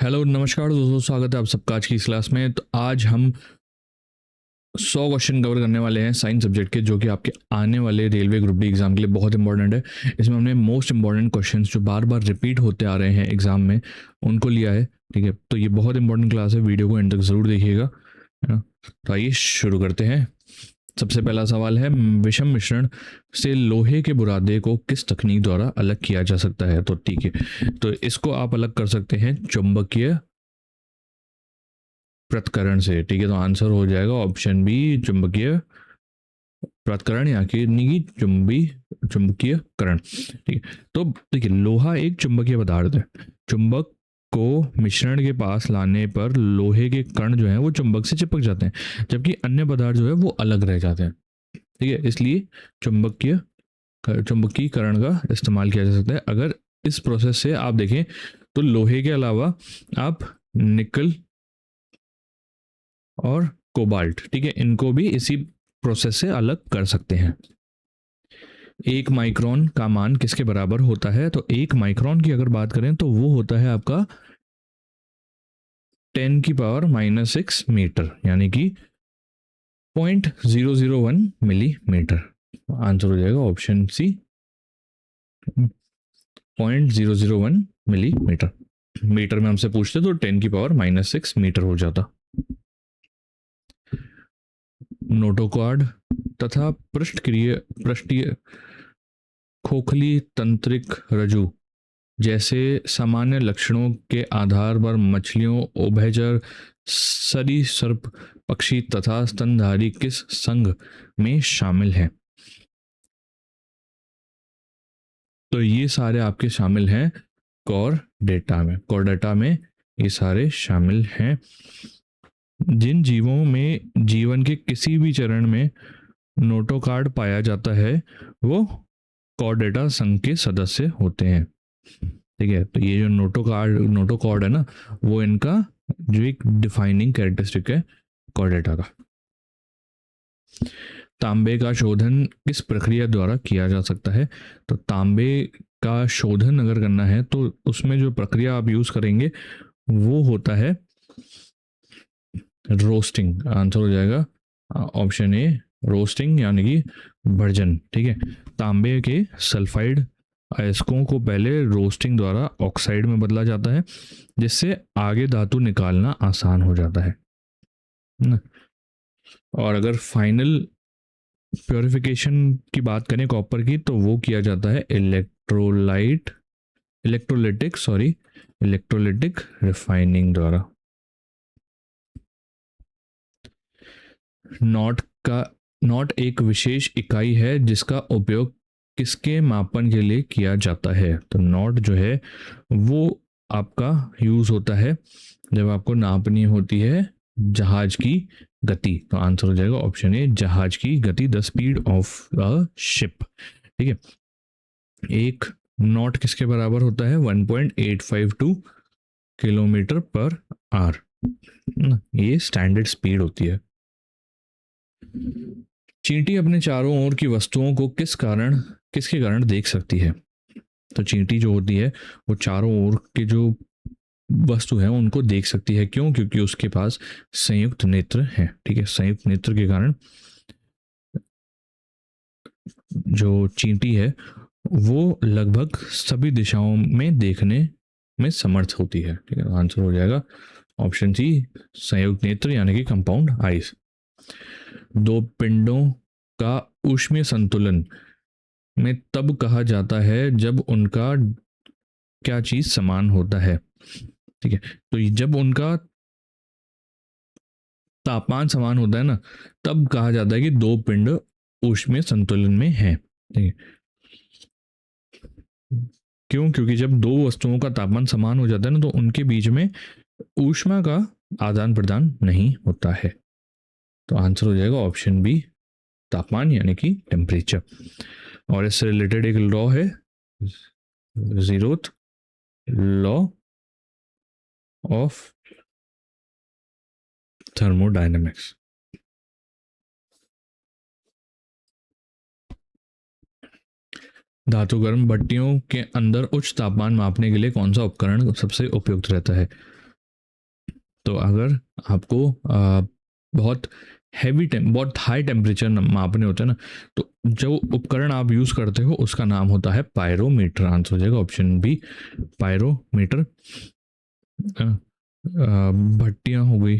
Hello नमस्कार दोस्तों, स्वागत है आप सबका आज की इस क्लास में। तो आज हम 100 क्वेश्चन कवर करने वाले हैं साइंस सब्जेक्ट के, जो कि आपके आने वाले रेलवे ग्रुप डी एग्जाम के लिए बहुत इंपॉर्टेंट है। इसमें हमने मोस्ट इंपॉर्टेंट क्वेश्चंस जो बार बार रिपीट होते आ रहे हैं एग्जाम में उनको लिया है। ठीक है, तो ये बहुत इंपॉर्टेंट क्लास है, वीडियो को एंड तक जरूर देखिएगा, है ना। तो आइए शुरू करते हैं। सबसे पहला सवाल है, विषम मिश्रण से लोहे के बुरादे को किस तकनीक द्वारा अलग किया जा सकता है? तो ठीक है, तो इसको आप अलग कर सकते हैं चुंबकीय पृथक्करण से। ठीक है, तो आंसर हो जाएगा ऑप्शन बी, चुंबकीय पृथक्करण या कि चुंबकीयकरण। ठीक है, तो देखिए लोहा एक चुंबकीय पदार्थ है। चुंबक को मिश्रण के पास लाने पर लोहे के कण जो है वो चुंबक से चिपक जाते हैं, जबकि अन्य पदार्थ जो है वो अलग रह जाते हैं। ठीक है, इसलिए चुंबकीकरण का इस्तेमाल किया जा सकता है। अगर इस प्रोसेस से आप देखें तो लोहे के अलावा आप निकल और कोबाल्ट, ठीक है, इनको भी इसी प्रोसेस से अलग कर सकते हैं। एक माइक्रोन का मान किसके बराबर होता है? तो एक माइक्रोन की अगर बात करें तो वो होता है आपका 10⁻⁻⁶ मीटर, यानी कि 0.001 मिलीमीटर। आंसर हो जाएगा ऑप्शन सी, 0.001 मिलीमीटर। मीटर में हमसे पूछते तो 10⁻⁻⁶ मीटर हो जाता। नोटोकॉर्ड तथा पृष्ठीय खोखली तंत्रिक रज्जु जैसे सामान्य लक्षणों के आधार पर मछलियों, उभयचर, सरीसृप, पक्षी तथा स्तनधारी किस संघ में शामिल हैं? तो ये सारे आपके शामिल हैं कॉर्डेटा में। कॉर्डेटा में ये सारे शामिल हैं। जिन जीवों में जीवन के किसी भी चरण में नोटोकॉर्ड पाया जाता है वो कॉर्डेटा संघ के सदस्य होते हैं। ठीक है, तो ये जो नोटोकॉर्ड है ना, वो इनका जो एक डिफाइनिंग कैरेक्टरिस्टिक है कॉर्डेटा का। तांबे का शोधन किस प्रक्रिया द्वारा किया जा सकता है? तो तांबे का शोधन अगर करना है तो उसमें जो प्रक्रिया आप यूज करेंगे वो होता है रोस्टिंग। आंसर हो जाएगा ऑप्शन ए, रोस्टिंग यानी कि भर्जन। ठीक है, तांबे के सल्फाइड अयस्कों को पहले रोस्टिंग द्वारा ऑक्साइड में बदला जाता है, जिससे आगे धातु निकालना आसान हो जाता है ना। और अगर फाइनल प्योरिफिकेशन की बात करें कॉपर की, तो वो किया जाता है इलेक्ट्रोलिटिक रिफाइनिंग द्वारा। नॉट का नॉट एक विशेष इकाई है जिसका उपयोग किसके मापन के लिए किया जाता है? तो नॉट जो है वो आपका यूज होता है जब आपको नापनी होती है जहाज की गति। तो आंसर हो जाएगा ऑप्शन ए, जहाज की गति, the speed of a ship. ठीक है, एक नॉट किसके बराबर होता है? 1.852 किलोमीटर पर आवर। ये स्टैंडर्ड स्पीड होती है। चींटी अपने चारों ओर की वस्तुओं को किसके कारण देख सकती है? तो चींटी जो होती है वो चारों ओर के जो वस्तु है उनको देख सकती है। क्यों? क्योंकि उसके पास संयुक्त नेत्र है। ठीक है, संयुक्त नेत्र के कारण जो चींटी है वो लगभग सभी दिशाओं में देखने में समर्थ होती है। ठीक है, आंसर हो जाएगा ऑप्शन सी, संयुक्त नेत्र यानी कि कंपाउंड आईज। दो पिंडों का ऊष्मीय संतुलन में तब कहा जाता है जब उनका क्या चीज समान होता है? ठीक है, तो जब उनका तापमान समान होता है ना, तब कहा जाता है कि दो पिंड ऊष्मीय संतुलन में है। ठीक है, क्यों? क्योंकि जब दो वस्तुओं का तापमान समान हो जाता है ना, तो उनके बीच में ऊष्मा का आदान प्रदान नहीं होता है। तो आंसर हो जाएगा ऑप्शन बी, तापमान यानी कि टेम्परेचर। और इससे रिलेटेड एक लॉ है, जीरोथ लॉ ऑफ थर्मोडायनेमिक्स। धातु गर्म भट्टियों के अंदर उच्च तापमान मापने के लिए कौन सा उपकरण सबसे उपयुक्त रहता है? तो अगर आपको बहुत बहुत हाई टेम्परेचर मापने होते हैं ना, तो जो उपकरण आप यूज़ करते हो उसका नाम होता है पायरोमीटर। आंसर हो जाएगा ऑप्शन बी, पायरोमीटर। भट्टियाँ हो गई,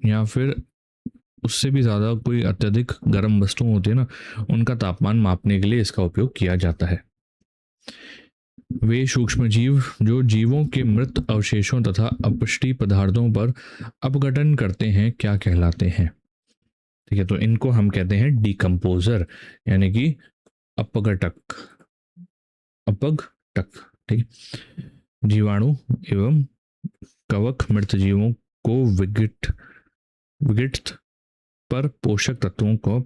या फिर उससे भी ज़्यादा कोई अत्यधिक गर्म वस्तुएं होती है ना, उनका तापमान मापने के लिए इसका उपयोग किया जाता है। वे सूक्ष्म जीव जो जीवों के मृत अवशेषों तथा अपशिष्ट पदार्थों पर अपघटन करते हैं क्या कहलाते हैं? ठीक है, तो इनको हम कहते हैं डिकम्पोजर, यानी कि अपघटक, अपघटक। ठीक, जीवाणु एवं कवक मृत जीवों को विघटित पर पोषक तत्वों को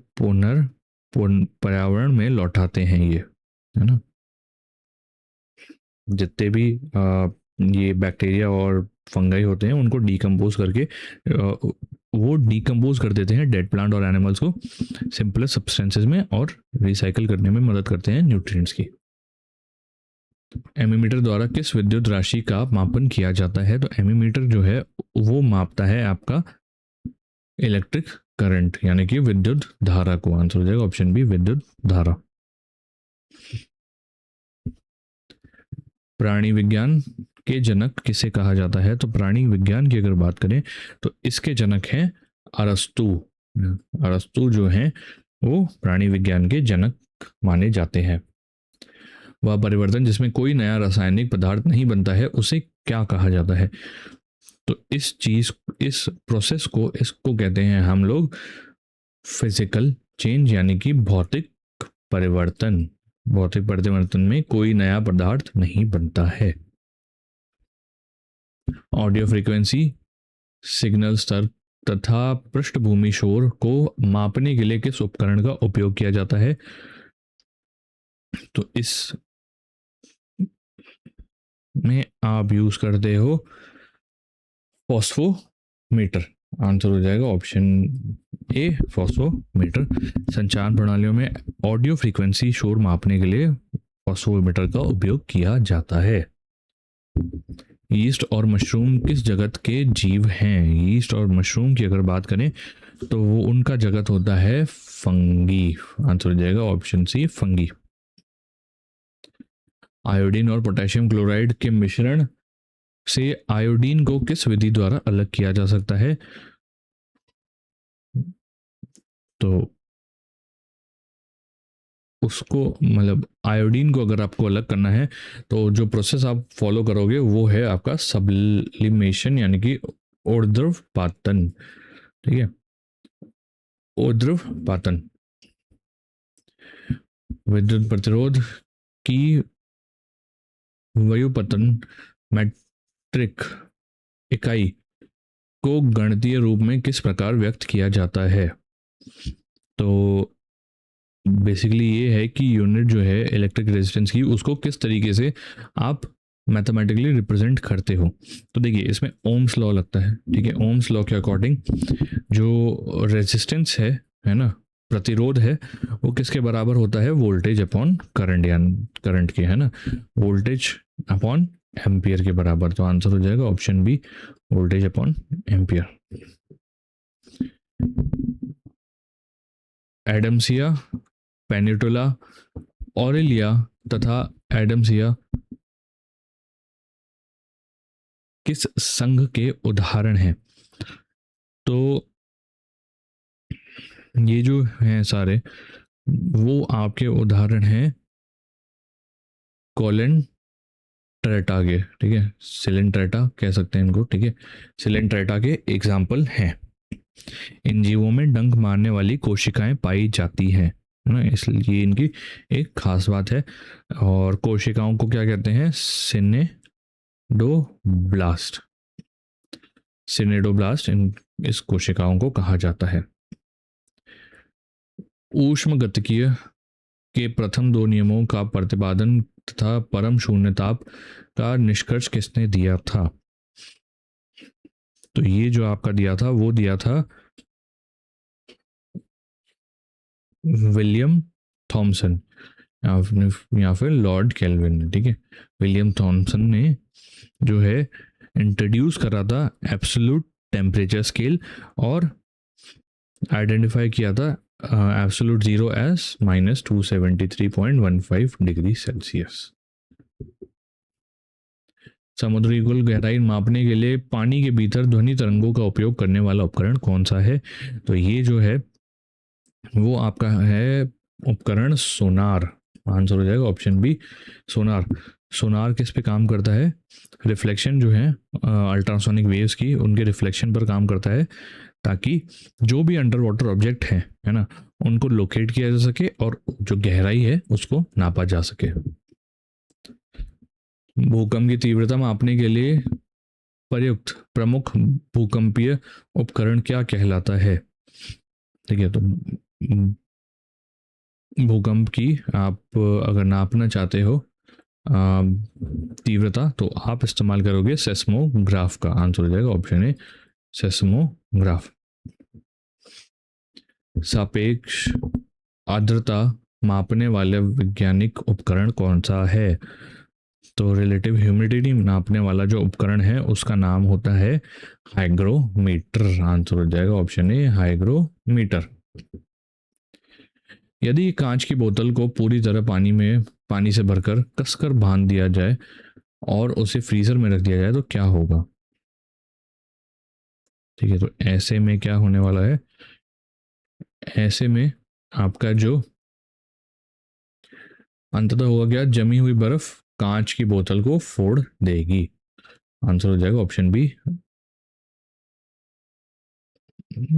पर्यावरण में लौटाते हैं, ये है ना। जितने भी ये बैक्टीरिया और फंगाई होते हैं उनको डिकम्पोज करके वो डिकम्पोज कर देते हैं डेड प्लांट और एनिमल्स को सिंपलेस्ट सब्सटेंसेस में, और रिसाइकल करने में मदद करते हैं न्यूट्रिएंट्स की। एमीमीटर द्वारा किस विद्युत राशि का मापन किया जाता है? तो एमीमीटर जो है वो मापता है आपका इलेक्ट्रिक करंट, यानी कि विद्युत धारा को। आंसर हो जाएगा ऑप्शन बी, विद्युत धारा। प्राणी विज्ञान के जनक किसे कहा जाता है? तो प्राणी विज्ञान की अगर बात करें तो इसके जनक हैं अरस्तु। अरस्तु जो हैं वो प्राणी विज्ञान के जनक माने जाते हैं। वह परिवर्तन जिसमें कोई नया रासायनिक पदार्थ नहीं बनता है उसे क्या कहा जाता है? तो इस प्रोसेस को, इसको कहते हैं हम लोग फिजिकल चेंज, यानी कि भौतिक परिवर्तन। भौतिक परिवर्तन में कोई नया पदार्थ नहीं बनता है। ऑडियो फ्रीक्वेंसी, सिग्नल स्तर तथा पृष्ठभूमि शोर को मापने के लिए किस उपकरण का उपयोग किया जाता है? तो इस में आप यूज करते हो फॉस्फोमीटर। आंसर हो जाएगा ऑप्शन ए, फॉस्फोमीटर। संचार प्रणालियों में ऑडियो फ्रीक्वेंसी शोर मापने के लिए फॉस्फोमीटर का उपयोग किया जाता है। यीस्ट और मशरूम किस जगत के जीव हैं? यीस्ट और मशरूम की अगर बात करें तो वो उनका जगत होता है फंगी। आंसर हो जाएगा ऑप्शन सी, फंगी। आयोडीन और पोटेशियम क्लोराइड के मिश्रण से आयोडीन को किस विधि द्वारा अलग किया जा सकता है? तो उसको मतलब आयोडीन को अगर आपको अलग करना है तो जो प्रोसेस आप फॉलो करोगे वो है आपका सब्लिमेशन, यानी कि ऊर्ध्वपातन। ठीक है, ऊर्ध्वपातन। विद्युत प्रतिरोध की व्युत्पन्न मैट्रिक इकाई को गणितीय रूप में किस प्रकार व्यक्त किया जाता है? तो बेसिकली ये है कि यूनिट जो है इलेक्ट्रिक रेजिस्टेंस की, उसको किस तरीके से आप मैथमेटिकली रिप्रेजेंट करते हो। तो देखिए इसमें ओम्स लॉ लगता है। ठीक है, ओम्स लॉ के अकॉर्डिंग जो रेजिस्टेंस है ना, प्रतिरोध है, वो किसके बराबर होता है? वोल्टेज अपॉन करंट, यानी करंट के, है ना, वोल्टेज अपॉन एम्पियर के बराबर। तो आंसर हो जाएगा option B, voltage upon ampere. Adamsia, Pennatula, Aurelia तथा एडम्सिया किस संघ के उदाहरण हैं? तो ये जो हैं सारे वो आपके उदाहरण हैं कोलेंट्रेटा के। ठीक है, सिलेंट्रेटा कह सकते हैं इनको। ठीक है, सिलेंट्रेटा के एग्जाम्पल हैं। इन जीवों में डंक मारने वाली कोशिकाएं पाई जाती हैं, है ना, इसलिए इनकी एक खास बात है। और कोशिकाओं को क्या कहते हैं? सिनेडोब्लास्ट। सिनेडोब्लास्ट इस कोशिकाओं को कहा जाता है। ऊष्मगतिकीय के प्रथम दो नियमों का प्रतिपादन तथा परम शून्य ताप का निष्कर्ष किसने दिया था? तो ये जो आपका दिया था वो दिया था विलियम थॉमसन या फिर लॉर्ड केल्विन ने। ठीक है, विलियम थॉमसन ने जो है इंट्रोड्यूस करा था एब्सोल्यूट टेम्परेचर स्केल और आइडेंटिफाई किया था absolute zero as -273.15 degree Celsius. समुद्री कुल गहराई मापने के लिए पानी के भीतर ध्वनि तरंगों का उपयोग करने वाला उपकरण कौन सा है? तो ये जो है वो आपका है उपकरण सोनार। आंसर हो जाएगा ऑप्शन बी सोनार। सोनार किस पे काम करता है? रिफ्लेक्शन जो है अल्ट्रासोनिक वेव्स की, उनके रिफ्लेक्शन पर काम करता है, ताकि जो भी अंडर वाटर ऑब्जेक्ट है ना, उनको लोकेट किया जा सके और जो गहराई है उसको नापा जा सके। भूकंप की तीव्रता मापने के लिए प्रयुक्त प्रमुख भूकंपीय उपकरण क्या कहलाता है? ठीक है, तो भूकंप की आप अगर नापना चाहते हो तीव्रता, तो आप इस्तेमाल करोगे सेस्मोग्राफ का। आंसर हो जाएगा ऑप्शन ए सेस्मोग्राफ। सापेक्ष आर्द्रता मापने वाले वैज्ञानिक उपकरण कौन सा है? तो रिलेटिव ह्यूमिडिटी नापने वाला जो उपकरण है उसका नाम होता है हाइग्रोमीटर। आंसर हो जाएगा ऑप्शन ए हाइग्रोमीटर। यदि कांच की बोतल को पूरी तरह पानी से भरकर कसकर बांध दिया जाए और उसे फ्रीजर में रख दिया जाए तो क्या होगा? ठीक है, तो ऐसे में क्या होने वाला है? ऐसे में आपका जो अंततः होगा क्या? जमी हुई बर्फ कांच की बोतल को फोड़ देगी। आंसर हो जाएगा ऑप्शन बी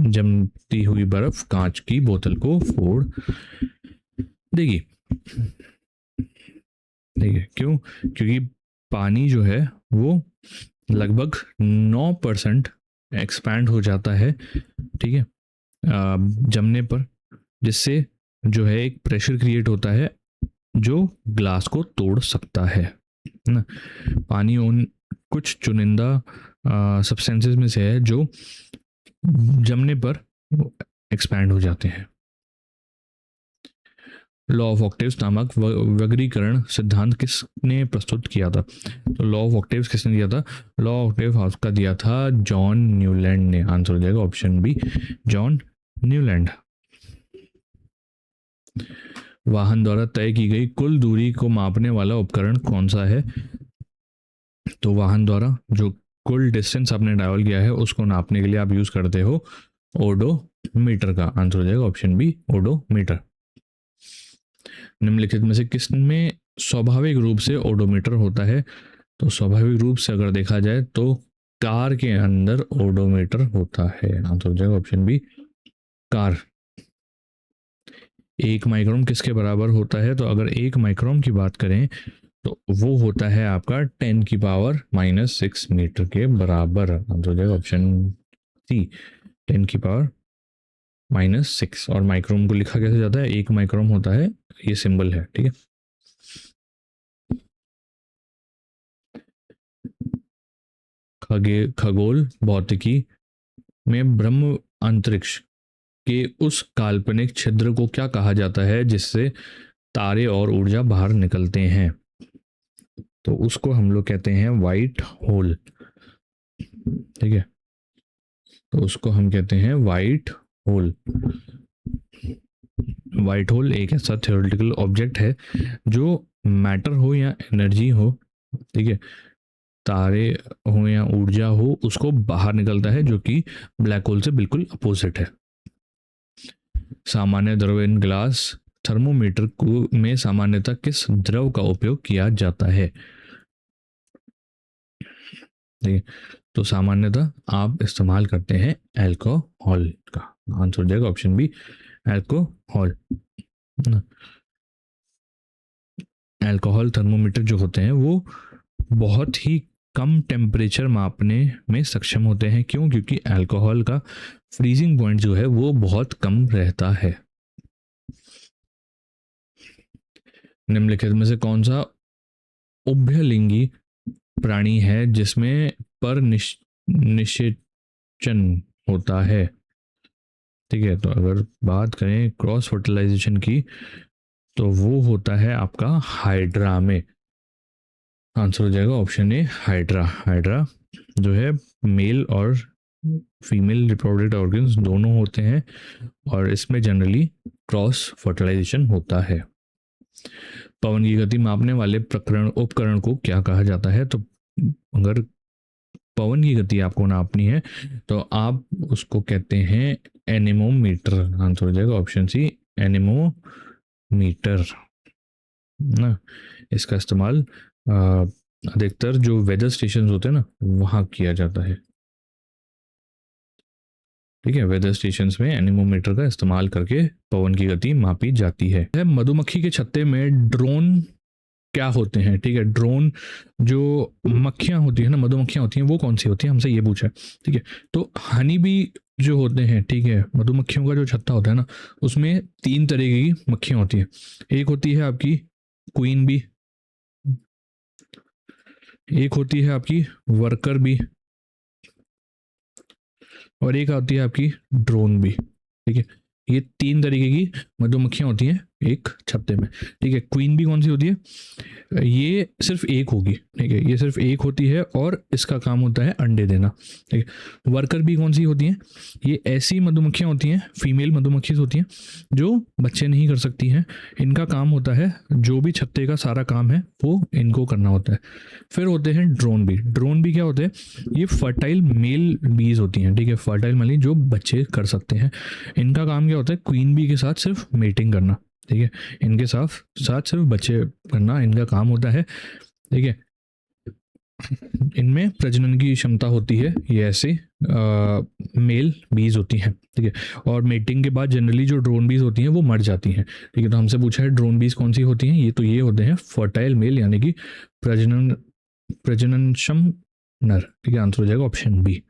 जमती हुई बर्फ कांच की बोतल को फोड़ देगी। ठीक है, क्यों? क्योंकि पानी जो है वो लगभग 9% एक्सपैंड हो जाता है, ठीक है, जमने पर, जिससे जो है एक प्रेशर क्रिएट होता है जो ग्लास को तोड़ सकता है ना। पानी उन कुछ चुनिंदा सब्सटेंसेस में से है जो जमने पर एक्सपैंड हो जाते हैं। लॉ ऑफ ऑक्टेव्स नामक वर्गीकरण सिद्धांत किसने प्रस्तुत किया था? तो लॉ ऑफ ऑक्टेव्स किसने दिया था? लॉ ऑफ ऑक्टेव का दिया था जॉन न्यूलैंड ने। आंसर हो जाएगा ऑप्शन बी जॉन न्यूलैंड। वाहन द्वारा तय की गई कुल दूरी को मापने वाला उपकरण कौन सा है? तो वाहन द्वारा जो कुल डिस्टेंस आपने ट्रैवल किया है उसको नापने के लिए आप यूज करते हो ओडोमीटर का। आंसर हो जाएगा ऑप्शन बी ओडोमीटर। निम्नलिखित में से किसमें स्वाभाविक रूप से ओडोमीटर होता है? तो स्वाभाविक रूप से अगर देखा जाए तो कार के अंदर ओडोमीटर होता है। आंसर हो जाएगा ऑप्शन बी कार। 1 माइक्रोन किसके बराबर होता है? तो अगर 1 माइक्रोन की बात करें तो वो होता है आपका 10⁻⁻6 मीटर के बराबर। आंसर हो जाएगा ऑप्शन सी 10⁻⁻6। और माइक्रोन को लिखा कैसे जाता है? 1 माइक्रोन होता है, ये सिंबल है, ठीक है। खगोल भौतिकी में ब्रह्म अंतरिक्ष के उस काल्पनिक छिद्र को क्या कहा जाता है जिससे तारे और ऊर्जा बाहर निकलते हैं? तो उसको हम लोग कहते हैं वाइट होल, ठीक है। तो उसको हम कहते हैं वाइट होल। वाइट होल एक ऐसा थ्योरेटिकल ऑब्जेक्ट है जो मैटर हो या एनर्जी हो, ठीक है, तारे हो या ऊर्जा हो, उसको बाहर निकलता है, जो कि ब्लैक होल से बिल्कुल अपोजिट है। सामान्य द्रव इन ग्लास थर्मोमीटर को में सामान्यतः किस द्रव का उपयोग किया जाता है? ठीक है, तो सामान्यतः आप इस्तेमाल करते हैं अल्कोहल का। आंसर हो जाएगा option B alcohol. Alcohol thermometer जो होते हैं वो बहुत ही कम टेम्परेचर मापने में सक्षम होते हैं। क्यों? क्योंकि अल्कोहल का फ्रीजिंग पॉइंट जो है वो बहुत कम रहता है। निम्नलिखित में से कौन सा उभयलिंगी प्राणी है जिसमें पर निषेचन होता है? ठीक है, तो अगर बात करें क्रॉस फर्टिलाइजेशन की तो वो होता है आपका हाइड्रा में। आंसर हो जाएगा ऑप्शन ए हाइड्रा। हाइड्रा जो है मेल और फीमेल रिप्रोडक्टिव ऑर्गन्स दोनों होते हैं और इसमें जनरली क्रॉस फर्टिलाइजेशन होता है। पवन की गति मापने वाले उपकरण को क्या कहा जाता है? तो अगर पवन की गति आपको नापनी है तो आप उसको कहते हैं एनेमोमीटर। आंसर हो जाएगा ऑप्शन सी, एनेमोमीटर ना। इसका इस्तेमाल अधिकतर जो वेदर स्टेशन होते हैं ना वहाँ किया जाता है। ठीक है, वेदर स्टेशंस में एनेमोमीटर का इस्तेमाल करके पवन की गति मापी जाती है। मधुमक्खी के छत्ते में ड्रोन क्या होते हैं? ठीक है, ड्रोन जो मक्खियां होती है ना, मधुमक्खियां होती हैं, वो कौन सी होती है, हमसे ये पूछा है। ठीक है, तो हनी बी जो होते हैं, ठीक है, मधुमक्खियों का जो छत्ता होता है ना, उसमें 3 तरह की मक्खियां होती हैं। एक होती है आपकी क्वीन बी, एक होती है आपकी वर्कर बी, और एक आती है आपकी ड्रोन बी। ठीक है, ये 3 तरीके की मधुमक्खियां होती हैं एक छत्ते में। ठीक है, क्वीन बी कौन सी होती है? ये सिर्फ एक होगी। ठीक है, ये सिर्फ एक होती है और इसका काम होता है अंडे देना। ठीक है, वर्कर बी कौन सी होती हैं? ये ऐसी मधुमक्खियां होती हैं, फीमेल मधुमक्खी होती हैं जो बच्चे नहीं कर सकती हैं। इनका काम होता है, जो भी छत्ते का सारा काम है वो इनको करना होता है। फिर होते हैं ड्रोन बी। ड्रोन बी क्या होते हैं? ये फर्टाइल मेल बीज होती हैं। ठीक है, फर्टाइल मेल जो बच्चे कर सकते हैं। इनका काम क्या होता है? क्वीन बी के साथ सिर्फ मेटिंग करना। ठीक है, इनके साथ सिर्फ बच्चे करना इनका काम होता है। ठीक है, इनमें प्रजनन की क्षमता होती है, ये ऐसे मेल बीज होती हैं। ठीक है, और मेटिंग के बाद जनरली जो ड्रोन बीज होती हैं वो मर जाती हैं। ठीक है, तो हमसे पूछा है ड्रोन बीज कौन सी होती हैं? ये होते हैं फर्टाइल मेल, यानी कि प्रजननक्षम नर। ठीक है, आंसर हो जाएगा ऑप्शन बी।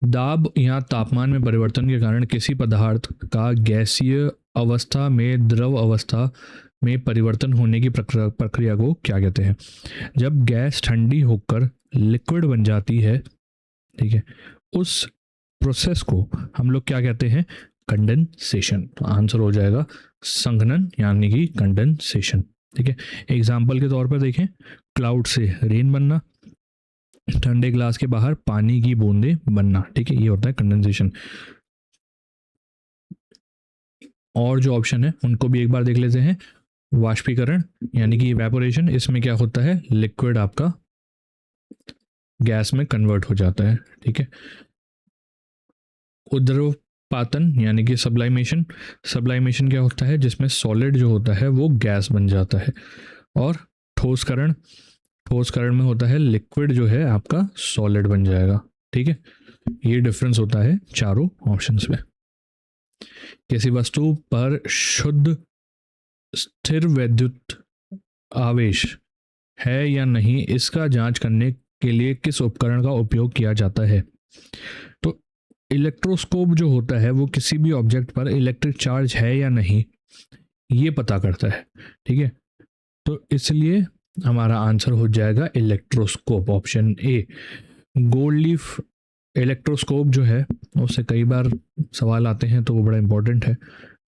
दाब या तापमान में परिवर्तन के कारण किसी पदार्थ का गैसीय अवस्था में द्रव अवस्था में परिवर्तन होने की प्रक्रिया को क्या कहते हैं? जब गैस ठंडी होकर लिक्विड बन जाती है, ठीक है, उस प्रोसेस को हम लोग क्या कहते हैं? कंडेंसेशन। तो आंसर हो जाएगा संघनन, यानी कि कंडेंसेशन। ठीक है, एग्जाम्पल के तौर पर देखें, क्लाउड से रेन बनना, ठंडे ग्लास के बाहर पानी की बूंदें बनना। ठीक है, ये होता है कंडेंसेशन। और जो ऑप्शन है उनको भी एक बार देख लेते हैं। वाष्पीकरण यानी कि इवेपोरेशन, इसमें क्या होता है? लिक्विड आपका गैस में कन्वर्ट हो जाता है। ठीक है, उद्रवपातन यानी कि सब्लाइमेशन, सब्लाइमेशन क्या होता है? जिसमें सॉलिड जो होता है वो गैस बन जाता है। और ठोसकरण, ठोसकरण में होता है लिक्विड जो है आपका सॉलिड बन जाएगा। ठीक है, ये डिफरेंस होता है चारों ऑप्शंस में। किसी वस्तु पर शुद्ध स्थिर वैद्युत आवेश है या नहीं, इसका जांच करने के लिए किस उपकरण का उपयोग किया जाता है? तो इलेक्ट्रोस्कोप जो होता है वो किसी भी ऑब्जेक्ट पर इलेक्ट्रिक चार्ज है या नहीं ये पता करता है। ठीक है, तो इसलिए हमारा आंसर हो जाएगा electroscope, option A. Gold leaf electroscope जो है उससे कई बार सवाल आते हैं, तो वो बड़ा इंपॉर्टेंट है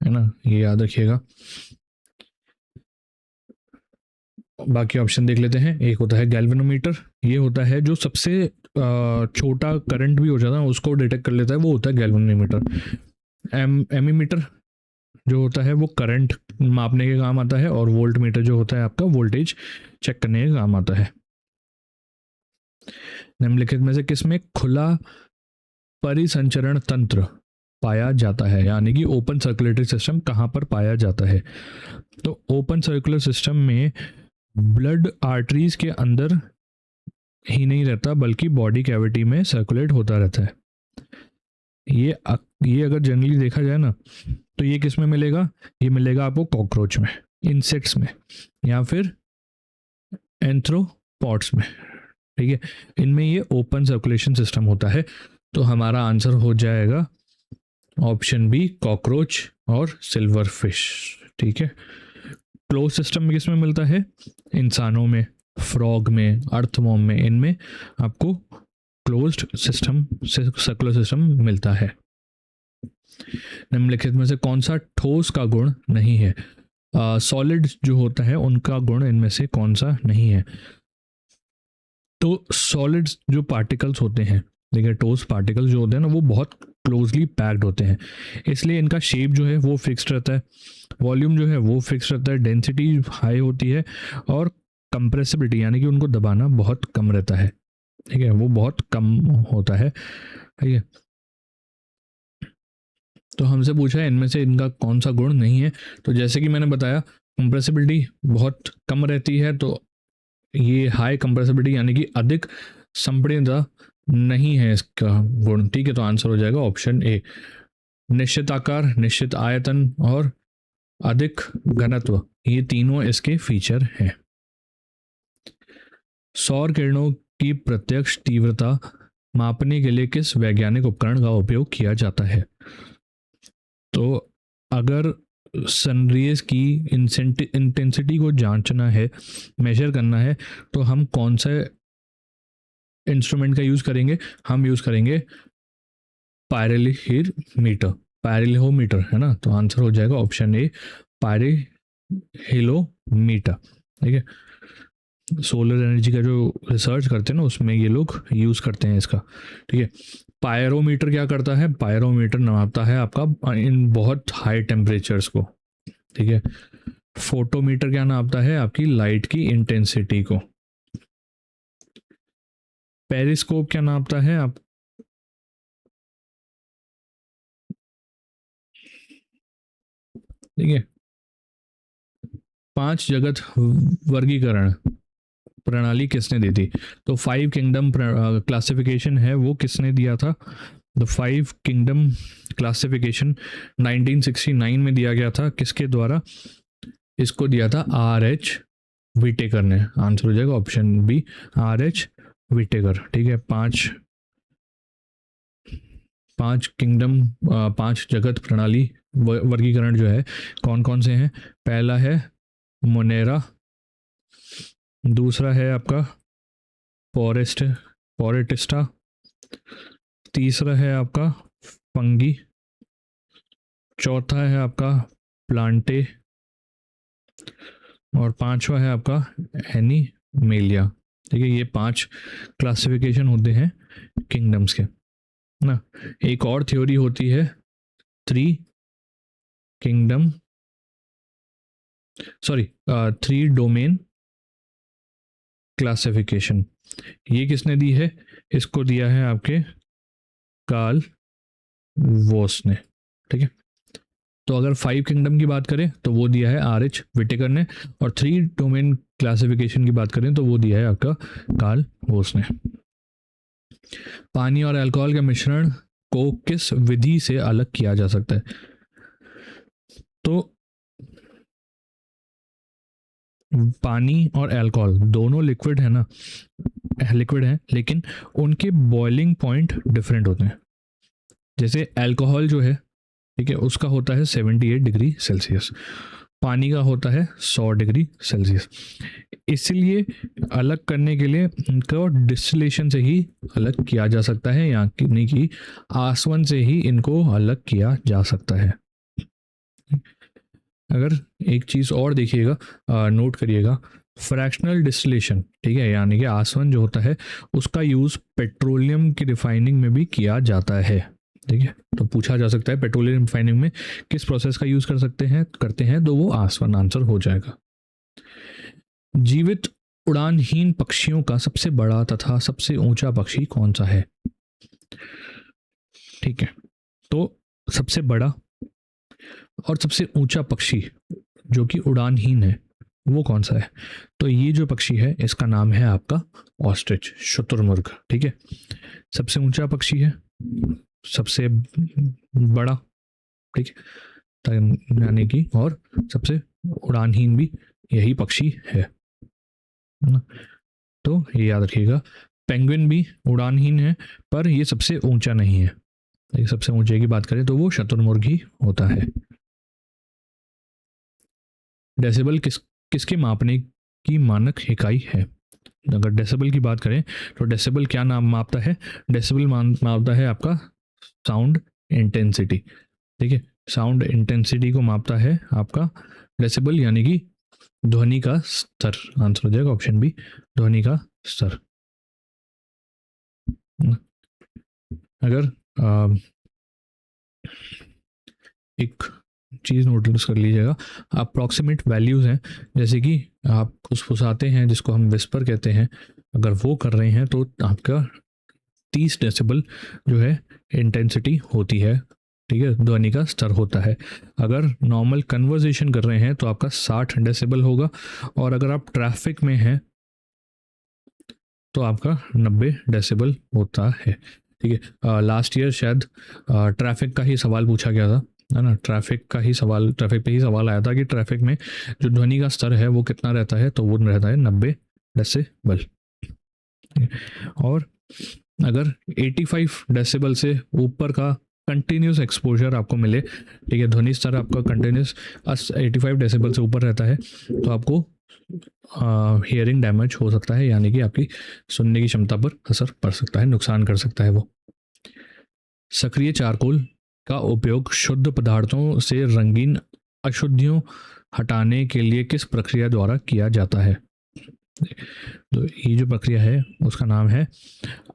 ना, ये याद रखिएगा। बाकी ऑप्शन देख लेते हैं। एक होता है गैल्वेनोमीटर, ये होता है जो सबसे छोटा करंट भी हो जाता है उसको डिटेक्ट कर लेता है, वो होता है गैल्वेनोमीटर। एमीमीटर जो होता है वो करंट मापने के काम आता है, और वोल्ट मीटर जो होता है आपका वोल्टेज चेक करने के काम आता है। निम्नलिखित में से किसमें खुला परिसंचरण तंत्र पाया जाता है, यानी कि ओपन सर्कुलेटरी सिस्टम कहाँ पर पाया जाता है? तो ओपन सर्कुलर सिस्टम में ब्लड आर्टरीज के अंदर ही नहीं रहता, बल्कि बॉडी कैविटी में सर्कुलेट होता रहता है। ये अगर जनरली देखा जाए ना, तो ये किस में मिलेगा? ये मिलेगा आपको कॉकरोच में, इंसेक्ट्स में, या फिर एंथ्रोपॉड्स में। ठीक है, इनमें ये ओपन सर्कुलेशन सिस्टम होता है। तो हमारा आंसर हो जाएगा ऑप्शन बी, कॉकरोच और सिल्वर फिश। ठीक है, क्लोज सिस्टम में किस में मिलता है? इंसानों में, फ्रॉग में, अर्थवॉर्म में, इनमें आपको क्लोज्ड सिस्टम सर्कुलर सिस्टम मिलता है। निम्नलिखित में से कौन सा ठोस का गुण नहीं है? सॉलिड जो होता है उनका गुण इनमें से कौन सा नहीं है? तो सॉलिड्स जो पार्टिकल्स होते हैं, देखिए ठोस पार्टिकल्स जो होते हैं ना वो बहुत क्लोजली पैक्ड होते हैं, इसलिए इनका शेप जो है वो फिक्स्ड रहता है, वॉल्यूम जो है वो फिक्स रहता है, डेंसिटी हाई होती है और कंप्रेसिबिलिटी यानी कि उनको दबाना बहुत कम रहता है, ठीक है, वो बहुत कम होता है, ठीक है। तो हमसे पूछा है इनमें से इनका कौन सा गुण नहीं है, तो जैसे कि मैंने बताया कंप्रेसिबिलिटी बहुत कम रहती है, तो ये हाई कंप्रेसिबिलिटी यानी कि अधिक संपीड़नता नहीं है इसका गुण, ठीक है। तो आंसर हो जाएगा ऑप्शन ए। निश्चित आकार, निश्चित आयतन और अधिक घनत्व, ये तीनों इसके फीचर हैं। सौर किरणों की प्रत्यक्ष तीव्रता मापने के लिए किस वैज्ञानिक उपकरण का उपयोग किया जाता है? तो अगर सनरेज की इंटेंसिटी को जांचना है, मेजर करना है, तो हम कौन सा इंस्ट्रूमेंट का यूज़ करेंगे? हम यूज़ करेंगे पायरेलियोमीटर, पायरेलियोमीटर है ना, तो आंसर हो जाएगा ऑप्शन ए पायरेलियोमीटर, ठीक है। सोलर एनर्जी का जो रिसर्च करते हैं ना उसमें ये लोग यूज़ करते हैं इसका, ठीक है। पायरोमीटर क्या करता है? पायरोमीटर नापता है आपका इन बहुत हाई टेम्परेचर्स को, ठीक है। फोटोमीटर क्या नापता है? आपकी लाइट की इंटेंसिटी को। पेरिस्कोप क्या नापता है? आप ठीक है। 5 जगत वर्गीकरण प्रणाली किसने दी थी? तो 5 किंगडम क्लासिफिकेशन है वो किसने दिया था? द 5 किंगडम क्लासिफिकेशन 1969 में दिया गया था, किसके द्वारा? इसको दिया था RH विटेकर ने। आंसर हो जाएगा ऑप्शन बी RH विटेकर, ठीक है। 5 किंगडम 5 जगत प्रणाली वर्गीकरण जो है कौन कौन से हैं? पहला है मोनेरा, दूसरा है आपका पोरेटिस्टा, तीसरा है आपका फंगी, चौथा है आपका प्लांटे और पांचवा है आपका एनिमेलिया, ठीक है। ये 5 क्लासिफिकेशन होते हैं किंगडम्स के ना। एक और थ्योरी होती है 3 किंगडम, सॉरी 3 डोमेन क्लासिफिकेशन, ये किसने दी है? इसको दिया है आपके कार्ल वोस ने, ठीक है। तो अगर 5 किंगडम की बात करें तो वो दिया है RH विटेकर ने, और 3 डोमेन क्लासिफिकेशन की बात करें तो वो दिया है आपका कार्ल वोस ने। पानी और अल्कोहल के मिश्रण को किस विधि से अलग किया जा सकता है? तो पानी और अल्कोहल दोनों लिक्विड है ना, लिक्विड है, लेकिन उनके बॉइलिंग पॉइंट डिफरेंट होते हैं। जैसे अल्कोहल जो है, ठीक है, उसका होता है 78 डिग्री सेल्सियस, पानी का होता है 100 डिग्री सेल्सियस। इसलिए अलग करने के लिए इनको डिस्टिलेशन से ही अलग किया जा सकता है, यानी कि आसवन से ही इनको अलग किया जा सकता है। अगर एक चीज़ और देखिएगा, नोट करिएगा, फ्रैक्शनल डिस्टिलेशन, ठीक है, यानी कि आसवन जो होता है उसका यूज़ पेट्रोलियम की रिफाइनिंग में भी किया जाता है, ठीक है। तो पूछा जा सकता है पेट्रोलियम रिफाइनिंग में किस प्रोसेस का यूज़ करते हैं, तो वो आसवन आंसर हो जाएगा। जीवित उड़ानहीन पक्षियों का सबसे बड़ा तथा सबसे ऊंचा पक्षी कौन सा है? ठीक है, तो सबसे बड़ा और सबसे ऊंचा पक्षी जो कि उड़ानहीन है वो कौन सा है? तो ये जो पक्षी है इसका नाम है आपका ऑस्ट्रिच, शुतुरमुर्ग, ठीक है। सबसे ऊंचा पक्षी है, सबसे बड़ा, ठीक है, यानी कि, और सबसे उड़ानहीन भी यही पक्षी है ना? तो ये याद रखिएगा, पेंगुइन भी उड़ानहीन है पर ये सबसे ऊंचा नहीं है, लेकिन सबसे ऊंचे की बात करें तो वो शुतुरमुर्ग ही होता है। डेसिबल किसके मापने की मानक इकाई है? अगर डेसिबल की बात करें तो डेसिबल क्या नाम मापता है? डेसिबल मापता है आपका साउंड इंटेंसिटी, ठीक है। साउंड इंटेंसिटी को मापता है आपका डेसिबल, यानी कि ध्वनि का स्तर। आंसर हो जाएगा ऑप्शन बी, ध्वनि का स्तर। अगर एक चीज़ नोटिस कर लीजिएगा, अप्रॉक्सीमेट वैल्यूज़ हैं, जैसे कि आप फुसफुसाते हैं जिसको हम विस्पर कहते हैं, अगर वो कर रहे हैं तो आपका 30 डेसिबल जो है इंटेंसिटी होती है, ठीक है, ध्वनि का स्तर होता है। अगर नॉर्मल कन्वर्सेशन कर रहे हैं तो आपका 60 डेसिबल होगा, और अगर आप ट्रैफिक में हैं तो आपका 90 डेसिबल होता है, ठीक है। लास्ट ईयर शायद ट्रैफिक का ही सवाल पूछा गया था, है ना, ट्रैफिक पे ही सवाल आया था कि ट्रैफिक में जो ध्वनि का स्तर है वो कितना रहता है, तो वो रहता है 90 डेसिबल। और अगर 85 डेसिबल से ऊपर का कंटिन्यूस एक्सपोजर आपको मिले, ठीक है, ध्वनि स्तर आपका कंटिन्यूस 85 डेसिबल से ऊपर रहता है, तो आपको हियरिंग डैमेज हो सकता है, यानी कि आपकी सुनने की क्षमता पर असर पड़ सकता है, नुकसान कर सकता है वो। सक्रिय चारकोल का उपयोग शुद्ध पदार्थों से रंगीन अशुद्धियों हटाने के लिए किस प्रक्रिया द्वारा किया जाता है? तो ये जो प्रक्रिया है उसका नाम है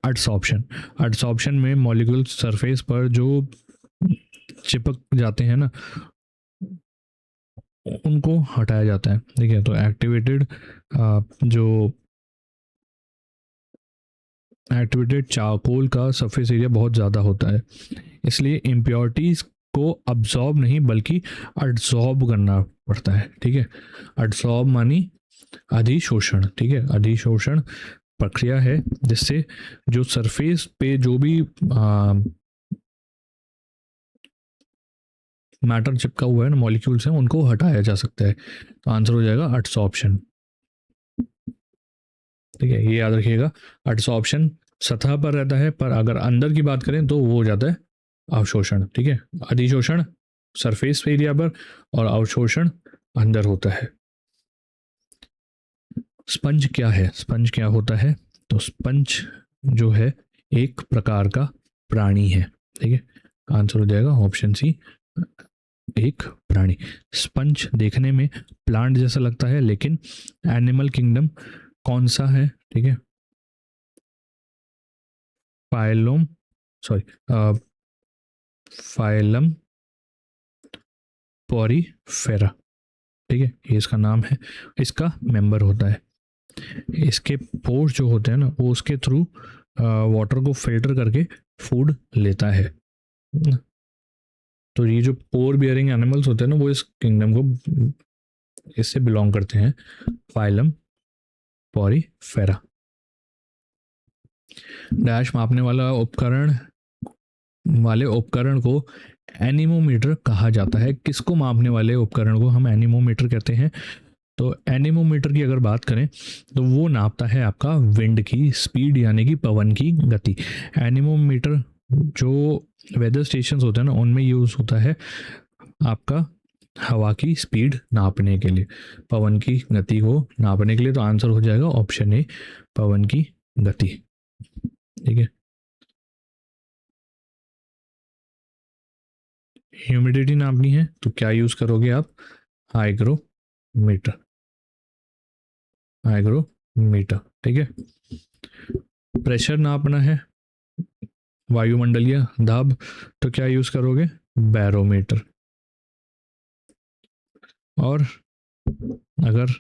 एडसॉर्प्शन। एडसॉर्प्शन में मॉलिक्यूल सरफेस पर जो चिपक जाते हैं ना, उनको हटाया जाता है, ठीक है। तो एक्टिवेटेड चारकोल का सरफेस एरिया बहुत ज़्यादा होता है, इसलिए इम्प्योरिटीज़ को अब्जॉर्ब नहीं बल्कि एडसॉर्ब करना पड़ता है, ठीक है। एडसॉर्ब मानी अधिशोषण, ठीक है, अधिशोषण प्रक्रिया है जिससे जो सरफेस पे जो भी मैटर चिपका हुआ है ना, मॉलिक्यूल्स हैं, उनको हटाया जा सकता है। तो आंसर हो जाएगा एडसॉर्प्शन, ठीक है, ये याद रखिएगा। एडसॉर्प्शन सतह पर रहता है, पर अगर अंदर की बात करें तो वो हो जाता है अवशोषण, ठीक है। अधिशोषण सरफेस एरिया पर और अवशोषण अंदर होता है। स्पंज क्या है, स्पंज क्या होता है? तो स्पंज जो है एक प्रकार का प्राणी है, ठीक है, आंसर हो जाएगा ऑप्शन सी, एक प्राणी। स्पंज देखने में प्लांट जैसा लगता है, लेकिन एनिमल किंगडम कौन सा है, ठीक है, फाइलोम, सॉरी, फाइलम पोरीफेरा, ठीक है, ये इसका नाम है, इसका मेंबर होता है। इसके पोर्स जो होते हैं ना, वो उसके थ्रू वाटर को फिल्टर करके फूड लेता है। तो ये जो पोर बियरिंग एनिमल्स होते हैं ना, वो इस किंगडम को, इससे बिलोंग करते हैं, फाइलम पोरीफेरा। डैश मापने वाले उपकरण को एनीमोमीटर कहा जाता है। किसको मापने वाले उपकरण को हम एनीमोमीटर कहते हैं? तो एनीमोमीटर की अगर बात करें तो वो नापता है आपका विंड की स्पीड, यानी कि पवन की गति। एनीमोमीटर जो वेदर स्टेशन होते हैं ना, उनमें यूज होता है आपका हवा की स्पीड नापने के लिए, पवन की गति को नापने के लिए। तो आंसर हो जाएगा ऑप्शन ए, पवन की गति, ठीक है। ह्यूमिडिटी नापनी है तो क्या यूज करोगे आप? हाइग्रोमीटर, हाइग्रोमीटर, ठीक है। प्रेशर नापना है, वायुमंडलीय दाब, तो क्या यूज करोगे? बैरोमीटर। और अगर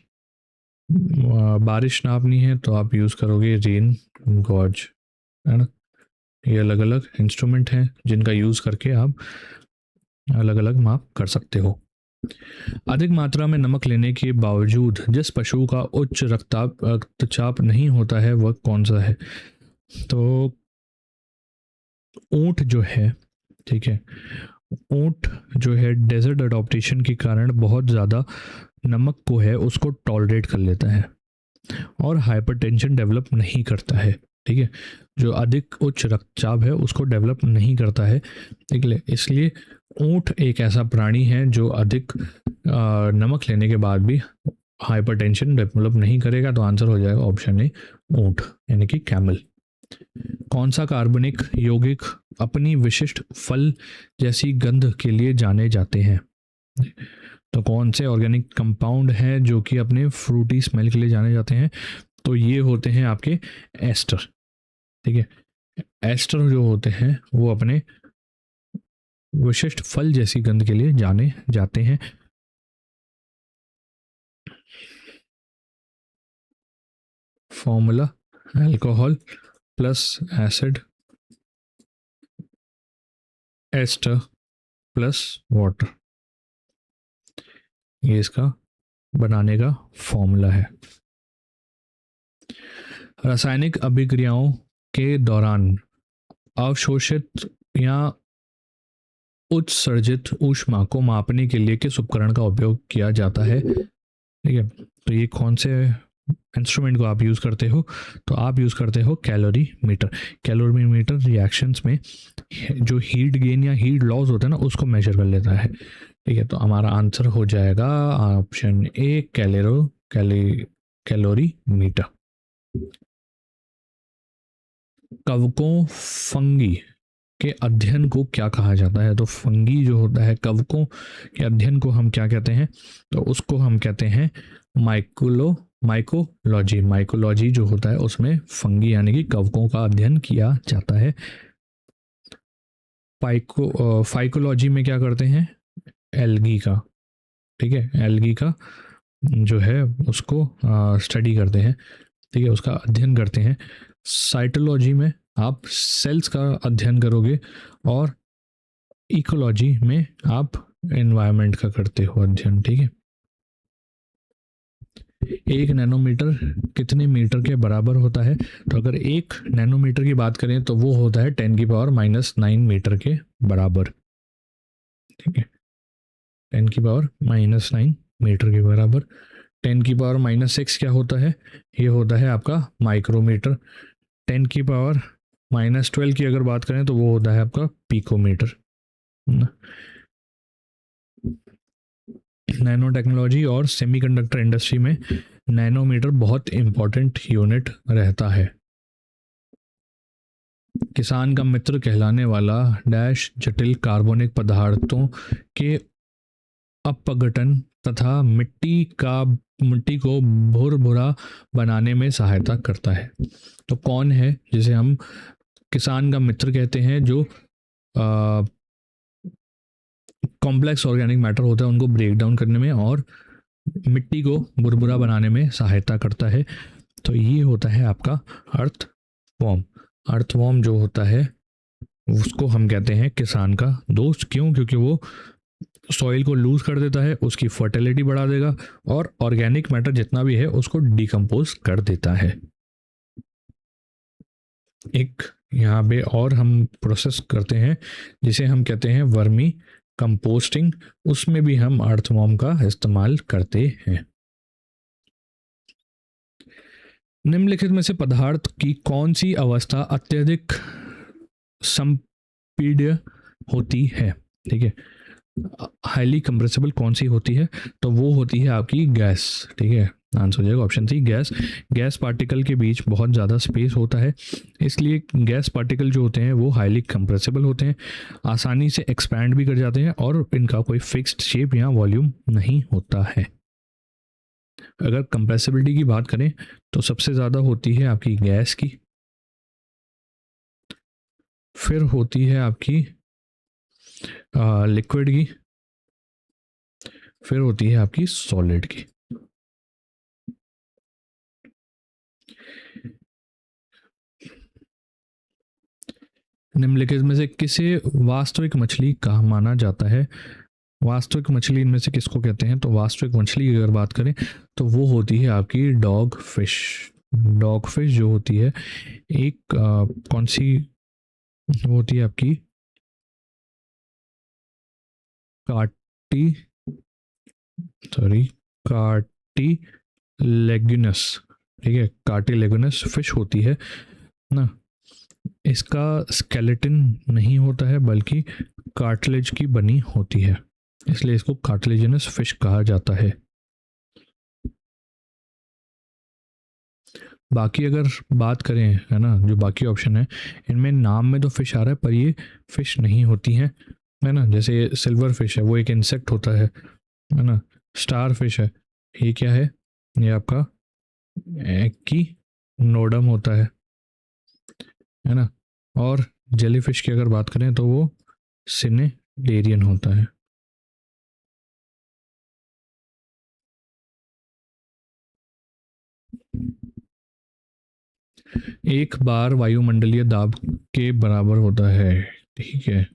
बारिश नापनी है तो आप यूज करोगे रेन गॉज, है ना। ये अलग अलग इंस्ट्रूमेंट हैं जिनका यूज करके आप अलग अलग माप कर सकते हो। अधिक मात्रा में नमक लेने के बावजूद जिस पशु का उच्च रक्तचाप नहीं होता है वह कौन सा है? तो ऊंट जो है, ठीक है, ऊंट जो है डेजर्ट अडॉप्टेशन के कारण बहुत ज़्यादा नमक को है उसको टॉलरेट कर लेता है और हाइपरटेंशन डेवलप नहीं करता है, ठीक है। जो अधिक उच्च रक्तचाप है उसको डेवलप नहीं करता है, ठीक है। इसलिए ऊंट एक ऐसा प्राणी है जो अधिक नमक लेने के बाद भी हाइपरटेंशन डेवलप नहीं करेगा। तो आंसर हो जाएगा ऑप्शन ए, ऊंट, यानी कि कैमल। कौन सा कार्बनिक यौगिक अपनी विशिष्ट फल जैसी गंध के लिए जाने जाते हैं? तो कौन से ऑर्गेनिक कंपाउंड हैं जो कि अपने फ्रूटी स्मेल के लिए जाने जाते हैं? तो ये होते हैं आपके एस्टर, ठीक है। एस्टर जो होते हैं वो अपने विशिष्ट फल जैसी गंध के लिए जाने जाते हैं। Formula alcohol plus acid ester plus water, ये इसका बनाने का फॉर्मूला है। रासायनिक अभिक्रियाओं के दौरान अवशोषित या उत्सर्जित ऊष्मा को मापने के लिए किस उपकरण का उपयोग किया जाता है? ठीक है, तो ये कौन से इंस्ट्रूमेंट को आप यूज़ करते हो? तो आप यूज़ करते हो calorie meter. Calorie meter reactions में जो हीट गेन या हीट लॉस होता है ना, उसको मेजर कर लेता है। ठीक है, तो हमारा आंसर हो जाएगा ऑप्शन ए, कैलोरी मीटर। कवकों फंगी के अध्ययन को क्या कहा जाता है? तो फंगी जो होता है, कवकों के अध्ययन को हम क्या कहते हैं? तो उसको हम कहते हैं माइकोलॉजी। माइकोलॉजी जो होता है उसमें फंगी यानी कि कवकों का अध्ययन किया जाता है। फाइकोलॉजी में क्या करते हैं? एल्गी का, ठीक है, एल्गी का जो है उसको स्टडी करते हैं, ठीक है, उसका अध्ययन करते हैं। साइटोलॉजी में आप सेल्स का अध्ययन करोगे और इकोलॉजी में आप एनवायरनमेंट का करते हो अध्ययन, ठीक है। 1 नैनोमीटर कितने मीटर के बराबर होता है? तो अगर 1 नैनोमीटर की बात करें तो वो होता है 10⁻⁹ मीटर के बराबर, ठीक है, 10⁻⁹ मीटर के बराबर। 10⁻⁻6 क्या होता है? ये होता है आपका माइक्रोमीटर। 10⁻⁻12 की अगर बात करें तो वो होता है आपका पिकोमीटर। नैनो टेक्नोलॉजी और सेमीकंडक्टर इंडस्ट्री में नैनोमीटर बहुत इंपॉर्टेंट यूनिट रहता है। किसान का मित्र कहलाने वाला डैश जटिल कार्बनिक पदार्थों के अपघटन तथा मिट्टी को भुरभुरा बनाने में सहायता करता है। तो कौन है जिसे हम किसान का मित्र कहते हैं? जो कॉम्प्लेक्स ऑर्गेनिक मैटर होता है उनको ब्रेक डाउन करने में और मिट्टी को भुरभुरा बनाने में सहायता करता है। तो ये होता है आपका अर्थवॉर्म। अर्थवॉर्म जो होता है उसको हम कहते हैं किसान का दोस्त। क्यों? क्योंकि वो सॉइल को लूज कर देता है, उसकी फर्टिलिटी बढ़ा देगा और ऑर्गेनिक मैटर जितना भी है उसको डिकम्पोज कर देता है। एक यहाँ पे और हम प्रोसेस करते हैं जिसे हम कहते हैं वर्मी कंपोस्टिंग, उसमें भी हम अर्थवॉर्म का इस्तेमाल करते हैं। निम्नलिखित में से पदार्थ की कौन सी अवस्था अत्यधिक संपीड्य होती है? ठीक है, हाईली कंप्रेसिबल कौन सी होती है? तो वो होती है आपकी गैस, ठीक है, आंसर हो जाएगा option C, gas. Gas particle के बीच बहुत ज़्यादा स्पेस होता है, इसलिए गैस पार्टिकल जो होते हैं वो हाईली कंप्रेसिबल होते हैं, आसानी से एक्सपैंड भी कर जाते हैं और इनका कोई फिक्स्ड शेप या वॉल्यूम नहीं होता है। अगर कंप्रेसिबिलिटी की बात करें तो सबसे ज़्यादा होती है आपकी गैस की, फिर होती है आपकी लिक्विड की, फिर होती है आपकी सॉलिड की। निम्नलिखित में से किसे वास्तविक मछली कहा माना जाता है? वास्तविक मछली इनमें से किसको कहते हैं? तो वास्तविक मछली की अगर बात करें तो वो होती है आपकी डॉग फिश। डॉग फिश जो होती है एक कौन सी वो होती है आपकी काटी कार्टिलेगिनस, ठीक है, कार्टिलेगिनस फिश होती है ना। इसका स्केलेटन नहीं होता है बल्कि कार्टिलेज की बनी होती है, इसलिए इसको कार्टिलेजिनस फिश कहा जाता है। बाकी अगर बात करें, है ना, जो बाकी ऑप्शन है इनमें नाम में तो फिश आ रहा है पर ये फिश नहीं होती हैं, है ना। जैसे सिल्वर फिश है वो एक इंसेक्ट होता है ना। स्टार फिश है, ये क्या है? ये आपका की नोडम होता है ना। और जेलीफिश की अगर बात करें तो वो सिनेटेरियन होता है। एक बार वायुमंडलीय दाब के बराबर होता है, ठीक है।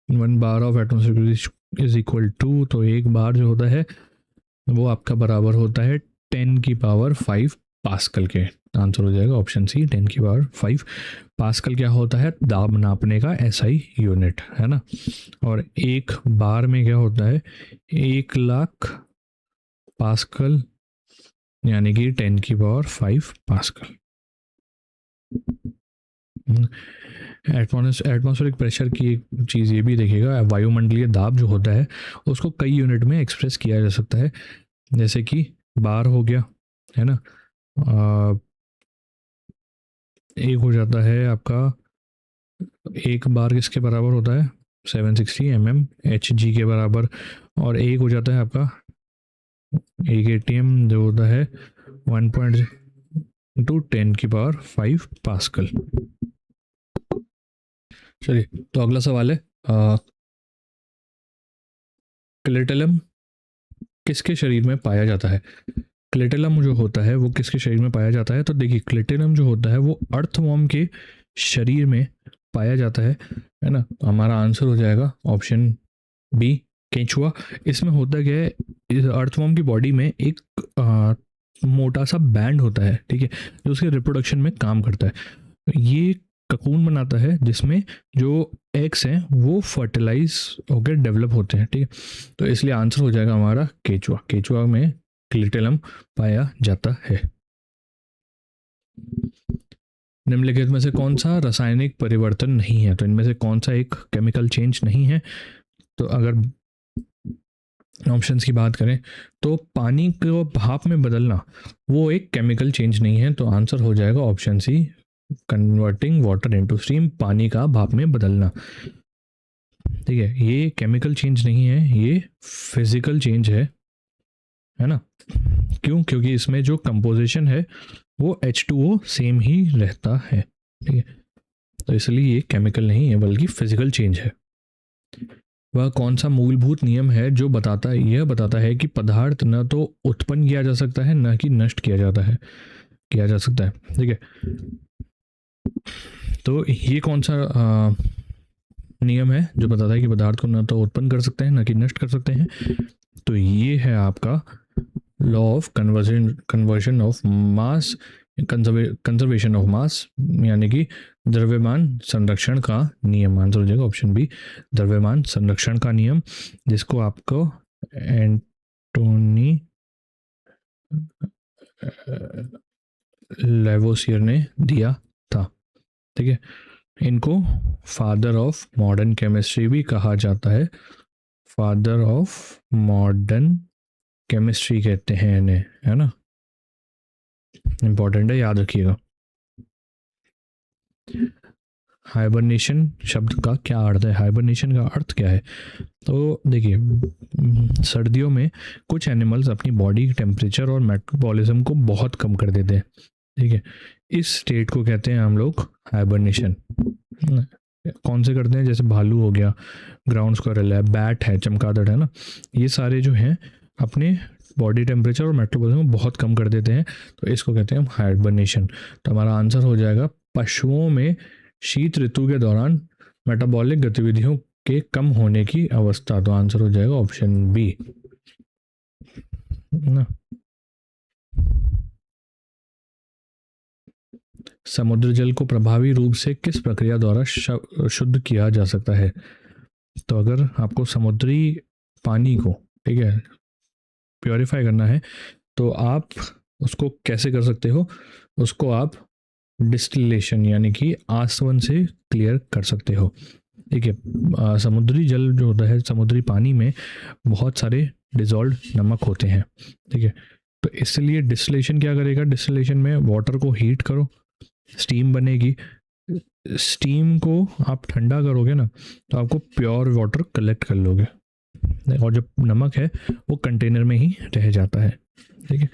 1 bar of atmosphere is equal to, तो एक बार जो होता है वो आपका बराबर होता है 10⁵ पास्कल के। आंसर हो जाएगा ऑप्शन सी, 10⁵ पास्कल क्या होता है? दाब नापने का एसआई यूनिट, है ना। और एक बार में क्या होता है? 1 लाख पास्कल, यानी कि 10⁵ पास्कल। एटमॉस्फेरिक प्रेशर की एक चीज़ ये भी देखिएगा, वायुमंडलीय दाब जो होता है उसको कई यूनिट में एक्सप्रेस किया जा सकता है, जैसे कि बार हो गया, है ना। एक हो जाता है आपका, एक बार किसके बराबर होता है? 760 mmHg के बराबर। और एक हो जाता है आपका एक एटीएम जो होता है 1.2 10⁵ पास्कल। चलिए, तो अगला सवाल है, क्लेटेलम किसके शरीर में पाया जाता है? क्लेटेलम जो होता है वो किसके शरीर में पाया जाता है? तो देखिए, क्लेटेलम जो होता है वो अर्थवॉर्म के शरीर में पाया जाता है ना। तो हमारा आंसर हो जाएगा ऑप्शन बी, केंचुआ। इसमें होता क्या है, इस अर्थवॉर्म की बॉडी में एक मोटा सा बैंड होता है, ठीक है, जो उसके रिप्रोडक्शन में काम करता है। ये ककून बनाता है जिसमें जो एग्स हैं वो फर्टिलाइज होकर डेवलप होते हैं, ठीक है। तो इसलिए आंसर हो जाएगा हमारा केचुआ। केचुआ में क्लिटेलम पाया जाता है। निम्नलिखित में से कौन सा रासायनिक परिवर्तन नहीं है? तो इनमें से कौन सा एक केमिकल चेंज नहीं है? तो अगर ऑप्शंस की बात करें तो पानी को भाप में बदलना वो एक केमिकल चेंज नहीं है, तो आंसर हो जाएगा option C, converting water into steam, पानी का भाप में बदलना। ठीक है, ये केमिकल चेंज नहीं है, ये फिजिकल चेंज है ना। क्यों? क्योंकि इसमें जो कंपोजिशन है वो H2O सेम ही रहता है, ठीक है। तो इसलिए ये केमिकल नहीं है बल्कि फिजिकल चेंज है। वह कौन सा मूलभूत नियम है जो यह बताता है कि पदार्थ न तो उत्पन्न किया जा सकता है न कि नष्ट किया जा सकता है, ठीक है। तो ये कौन सा नियम है जो बताता है कि पदार्थ को न तो उत्पन्न कर सकते हैं न कि नष्ट कर सकते हैं? तो ये है आपका law of conversion of mass, conservation of mass, यानी कि द्रव्यमान संरक्षण का नियम। आंसर हो जाएगा ऑप्शन बी, द्रव्यमान संरक्षण का नियम, जिसको आपको एंटोनी लेवोसियर ने दिया था, ठीक है। इनको फादर ऑफ मॉडर्न केमिस्ट्री भी कहा जाता है, फादर ऑफ मॉडर्न केमिस्ट्री कहते हैं इन्हें, है ना। इंपॉर्टेंट है, याद रखिएगा। हाइबरनेशन शब्द का क्या अर्थ है? हाइबरनेशन का अर्थ क्या है? तो देखिए, सर्दियों में कुछ एनिमल्स अपनी बॉडी टेम्परेचर और मेटाबॉलिज्म को बहुत कम कर देते हैं, ठीक है। इस स्टेट को कहते हैं हम लोग हाइबरनेशन। कौन से करते हैं? जैसे भालू हो गया, ग्राउंड स्क्वायरल है, बैट है, चमगादड़ है ना, ये सारे जो हैं अपने बॉडी टेम्परेचर और मेटाबॉलिज्म बहुत कम कर देते हैं, तो इसको कहते हैं हम हाइबरनेशन। तो हमारा आंसर हो जाएगा पशुओं में शीत ऋतु के दौरान मेटाबॉलिक गतिविधियों के कम होने की अवस्था। तो आंसर हो जाएगा ऑप्शन बी ना। समुद्र जल को प्रभावी रूप से किस प्रक्रिया द्वारा शुद्ध किया जा सकता है? तो अगर आपको समुद्री पानी को, ठीक है, प्योरीफाई करना है तो आप उसको कैसे कर सकते हो? उसको आप डिस्टिलेशन यानी कि आसवन से क्लियर कर सकते हो, ठीक है। समुद्री जल जो होता है, समुद्री पानी में बहुत सारे डिजॉल्व नमक होते हैं, ठीक है। तो इसलिए डिस्टिलेशन क्या करेगा? डिस्टिलेशन में वाटर को हीट करो, स्टीम बनेगी, स्टीम को आप ठंडा करोगे ना तो आपको प्योर वाटर कलेक्ट कर लोगे, और जो नमक है वो कंटेनर में ही रह जाता है, ठीक है।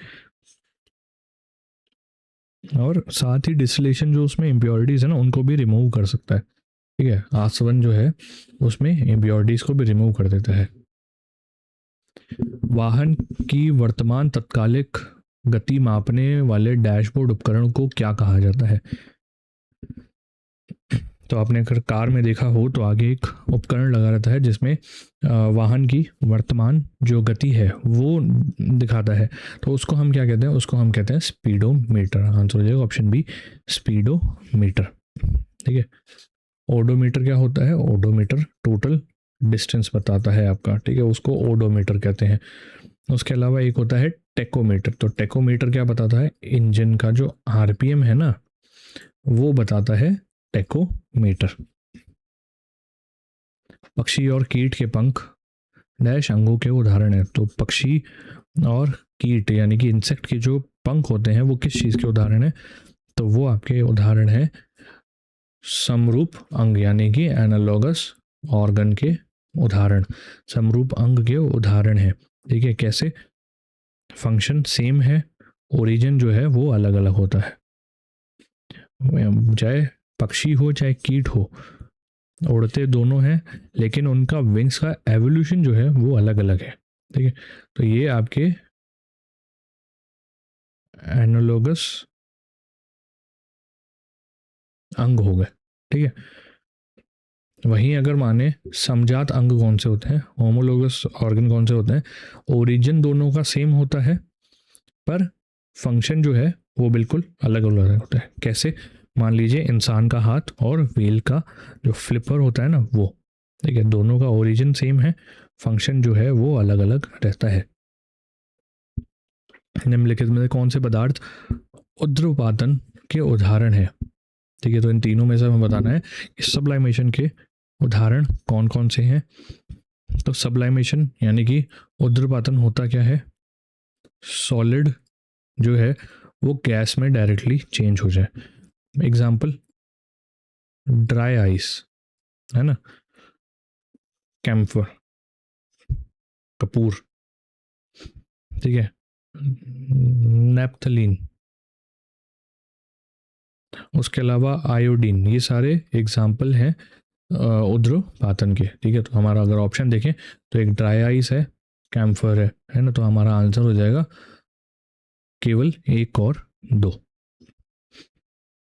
और साथ ही डिस्टिलेशन जो उसमें इम्प्योरिटीज़ है ना उनको भी रिमूव कर सकता है। ठीक है, आसवन जो है उसमें इम्प्योरिटीज़ को भी रिमूव कर देता है। वाहन की वर्तमान तत्कालिक गति मापने वाले डैशबोर्ड उपकरण को क्या कहा जाता है? तो आपने अगर कार में देखा हो तो आगे एक उपकरण लगा रहता है जिसमें वाहन की वर्तमान जो गति है वो दिखाता है। तो उसको हम क्या कहते हैं? उसको हम कहते हैं स्पीडोमीटर। आंसर हो जाएगा ऑप्शन बी, स्पीडोमीटर। ठीक है। ओडोमीटर क्या होता है? ओडोमीटर टोटल डिस्टेंस बताता है आपका। ठीक है, उसको ओडोमीटर कहते हैं। उसके अलावा एक होता है टेकोमीटर। तो टेकोमीटर क्या बताता है? इंजन का जो आरपीएम है ना वो बताता है टेकोमीटर। पक्षी और कीट के पंख डैश अंगों के उदाहरण है। तो पक्षी और कीट यानी कि इंसेक्ट के जो पंख होते हैं वो किस चीज़ के उदाहरण है? तो वो आपके उदाहरण है समरूप अंग यानी कि एनालॉगस ऑर्गन के उदाहरण। समरूप अंग के उदाहरण है। ठीक है, कैसे? फंक्शन सेम है, ओरिजिन जो है वो अलग अलग होता है। चाहे पक्षी हो चाहे कीट हो, उड़ते दोनों हैं, लेकिन उनका विंग्स का एवोल्यूशन जो है वो अलग अलग है। ठीक है, तो ये आपके एनालॉगस अंग हो गए। ठीक है, वहीं अगर माने समजात अंग कौन से होते हैं, होमोलोगस ऑर्गन कौन से होते हैं? ओरिजिन दोनों का सेम होता है पर फंक्शन जो है वो बिल्कुल अलग अलग होता है। कैसे? मान लीजिए इंसान का हाथ और व्हील का जो फ्लिपर होता है ना वो। ठीक है, दोनों का ओरिजिन सेम है, फंक्शन जो है वो अलग अलग रहता है। निम्नलिखित में से कौन से पदार्थ उद्रपातन के उदाहरण है? ठीक है, तो इन तीनों में से हमें बताना है कि सब्लाइमेशन के उदाहरण कौन कौन से हैं। तो सब्लाइमेशन यानी कि उद्रपातन होता क्या है? सॉलिड जो है वो गैस में डायरेक्टली चेंज हो जाए। एग्जाम्पल ड्राई आइस है ना, कैम्फर, कपूर। ठीक है, नेप्थलीन, उसके अलावा आयोडीन, ये सारे एग्जाम्पल हैं उद्रपातन के। ठीक है, तो हमारा अगर ऑप्शन देखें तो एक ड्राई आइस है, कैम्फर है ना, तो हमारा आंसर हो जाएगा केवल एक और दो।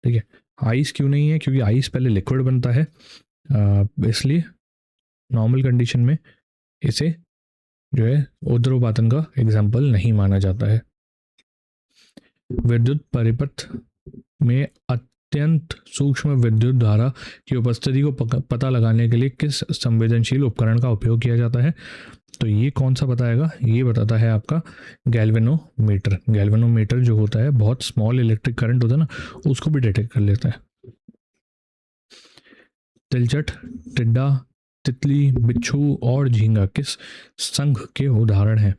ठीक है, आइस क्यों नहीं है? क्योंकि आइस पहले लिक्विड बनता है, इसलिए नॉर्मल कंडीशन में इसे जो है उद्रपातन का एग्जाम्पल नहीं माना जाता है। विद्युत परिपथ में अत्यंत सूक्ष्म विद्युत धारा की उपस्थिति को पता लगाने के लिए किस संवेदनशील उपकरण का उपयोग किया जाता है? तो ये कौन सा बताएगा? ये बताता है आपका गैल्वेनोमीटर। गैल्वेनोमीटर जो होता है बहुत स्मॉल इलेक्ट्रिक करंट होता है ना उसको भी डिटेक्ट कर लेता है। तिलचट, टिड्डा, तितली, बिच्छू और झींगा किस संघ के उदाहरण हैं?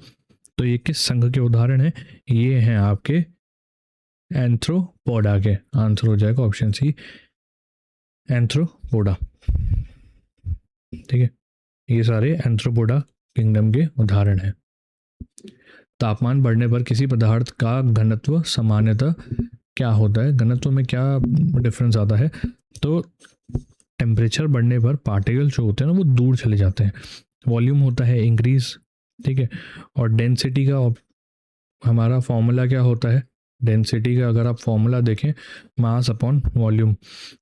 तो ये किस संघ के उदाहरण हैं? ये हैं आपके एंथ्रोपोडा के। आंसर हो जाएगा ऑप्शन सी, एंथ्रोपोडा। ठीक है, ये सारे एंथ्रोपोडा किंगडम के उदाहरण हैं। तापमान बढ़ने पर किसी पदार्थ का घनत्व सामान्यतः क्या होता है? घनत्व में क्या डिफरेंस आता है? तो टेम्परेचर बढ़ने पर पार्टिकल जो होते हैं ना वो दूर चले जाते हैं, वॉल्यूम होता है इंक्रीज। ठीक है, और डेंसिटी का हमारा फॉर्मूला क्या होता है? डेंसिटी का अगर आप फॉर्मूला देखें, मास अपॉन वॉल्यूम।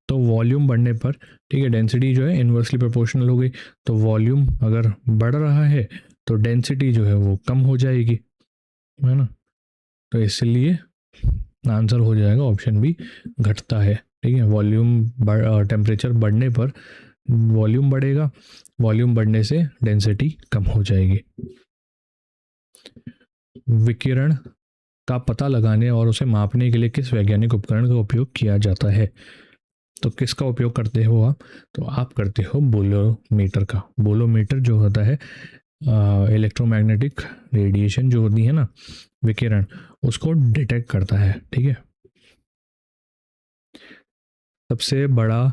तो वॉल्यूम बढ़ने पर, ठीक है, डेंसिटी जो है इन्वर्सली प्रोपोर्शनल हो गई। तो वॉल्यूम अगर बढ़ रहा है तो डेंसिटी जो है वो कम हो जाएगी, है ना। तो इसलिए आंसर हो जाएगा ऑप्शन बी, घटता है। ठीक है, टेम्परेचर बढ़ने पर वॉल्यूम बढ़ेगा, वॉल्यूम बढ़ने से डेंसिटी कम हो जाएगी। विकिरण का पता लगाने और उसे मापने के लिए किस वैज्ञानिक उपकरण का उपयोग किया जाता है? तो किसका उपयोग करते हो आप? तो आप करते हो बोलोमीटर का। बोलोमीटर जो होता है इलेक्ट्रोमैग्नेटिक रेडिएशन जो होती है ना, विकिरण, उसको डिटेक्ट करता है। ठीक है, सबसे बड़ा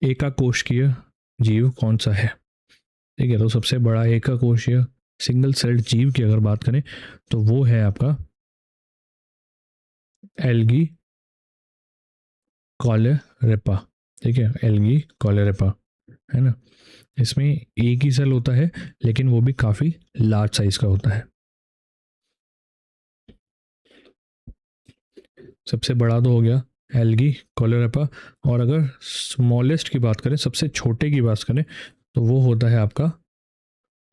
एकाकोशिकीय जीव कौन सा है? ठीक है, तो सबसे बड़ा एकाकोशीय सिंगल सेल्ड जीव की अगर बात करें तो वो है आपका एल्गी कॉलेरेपा, ठीक है, एल्गी कॉलेरेपा, है ना। इसमें एक ही सेल होता है लेकिन वो भी काफ़ी लार्ज साइज का होता है। सबसे बड़ा तो हो गया एल्गी कॉलेरेपा, और अगर स्मॉलेस्ट की बात करें, सबसे छोटे की बात करें, तो वो होता है आपका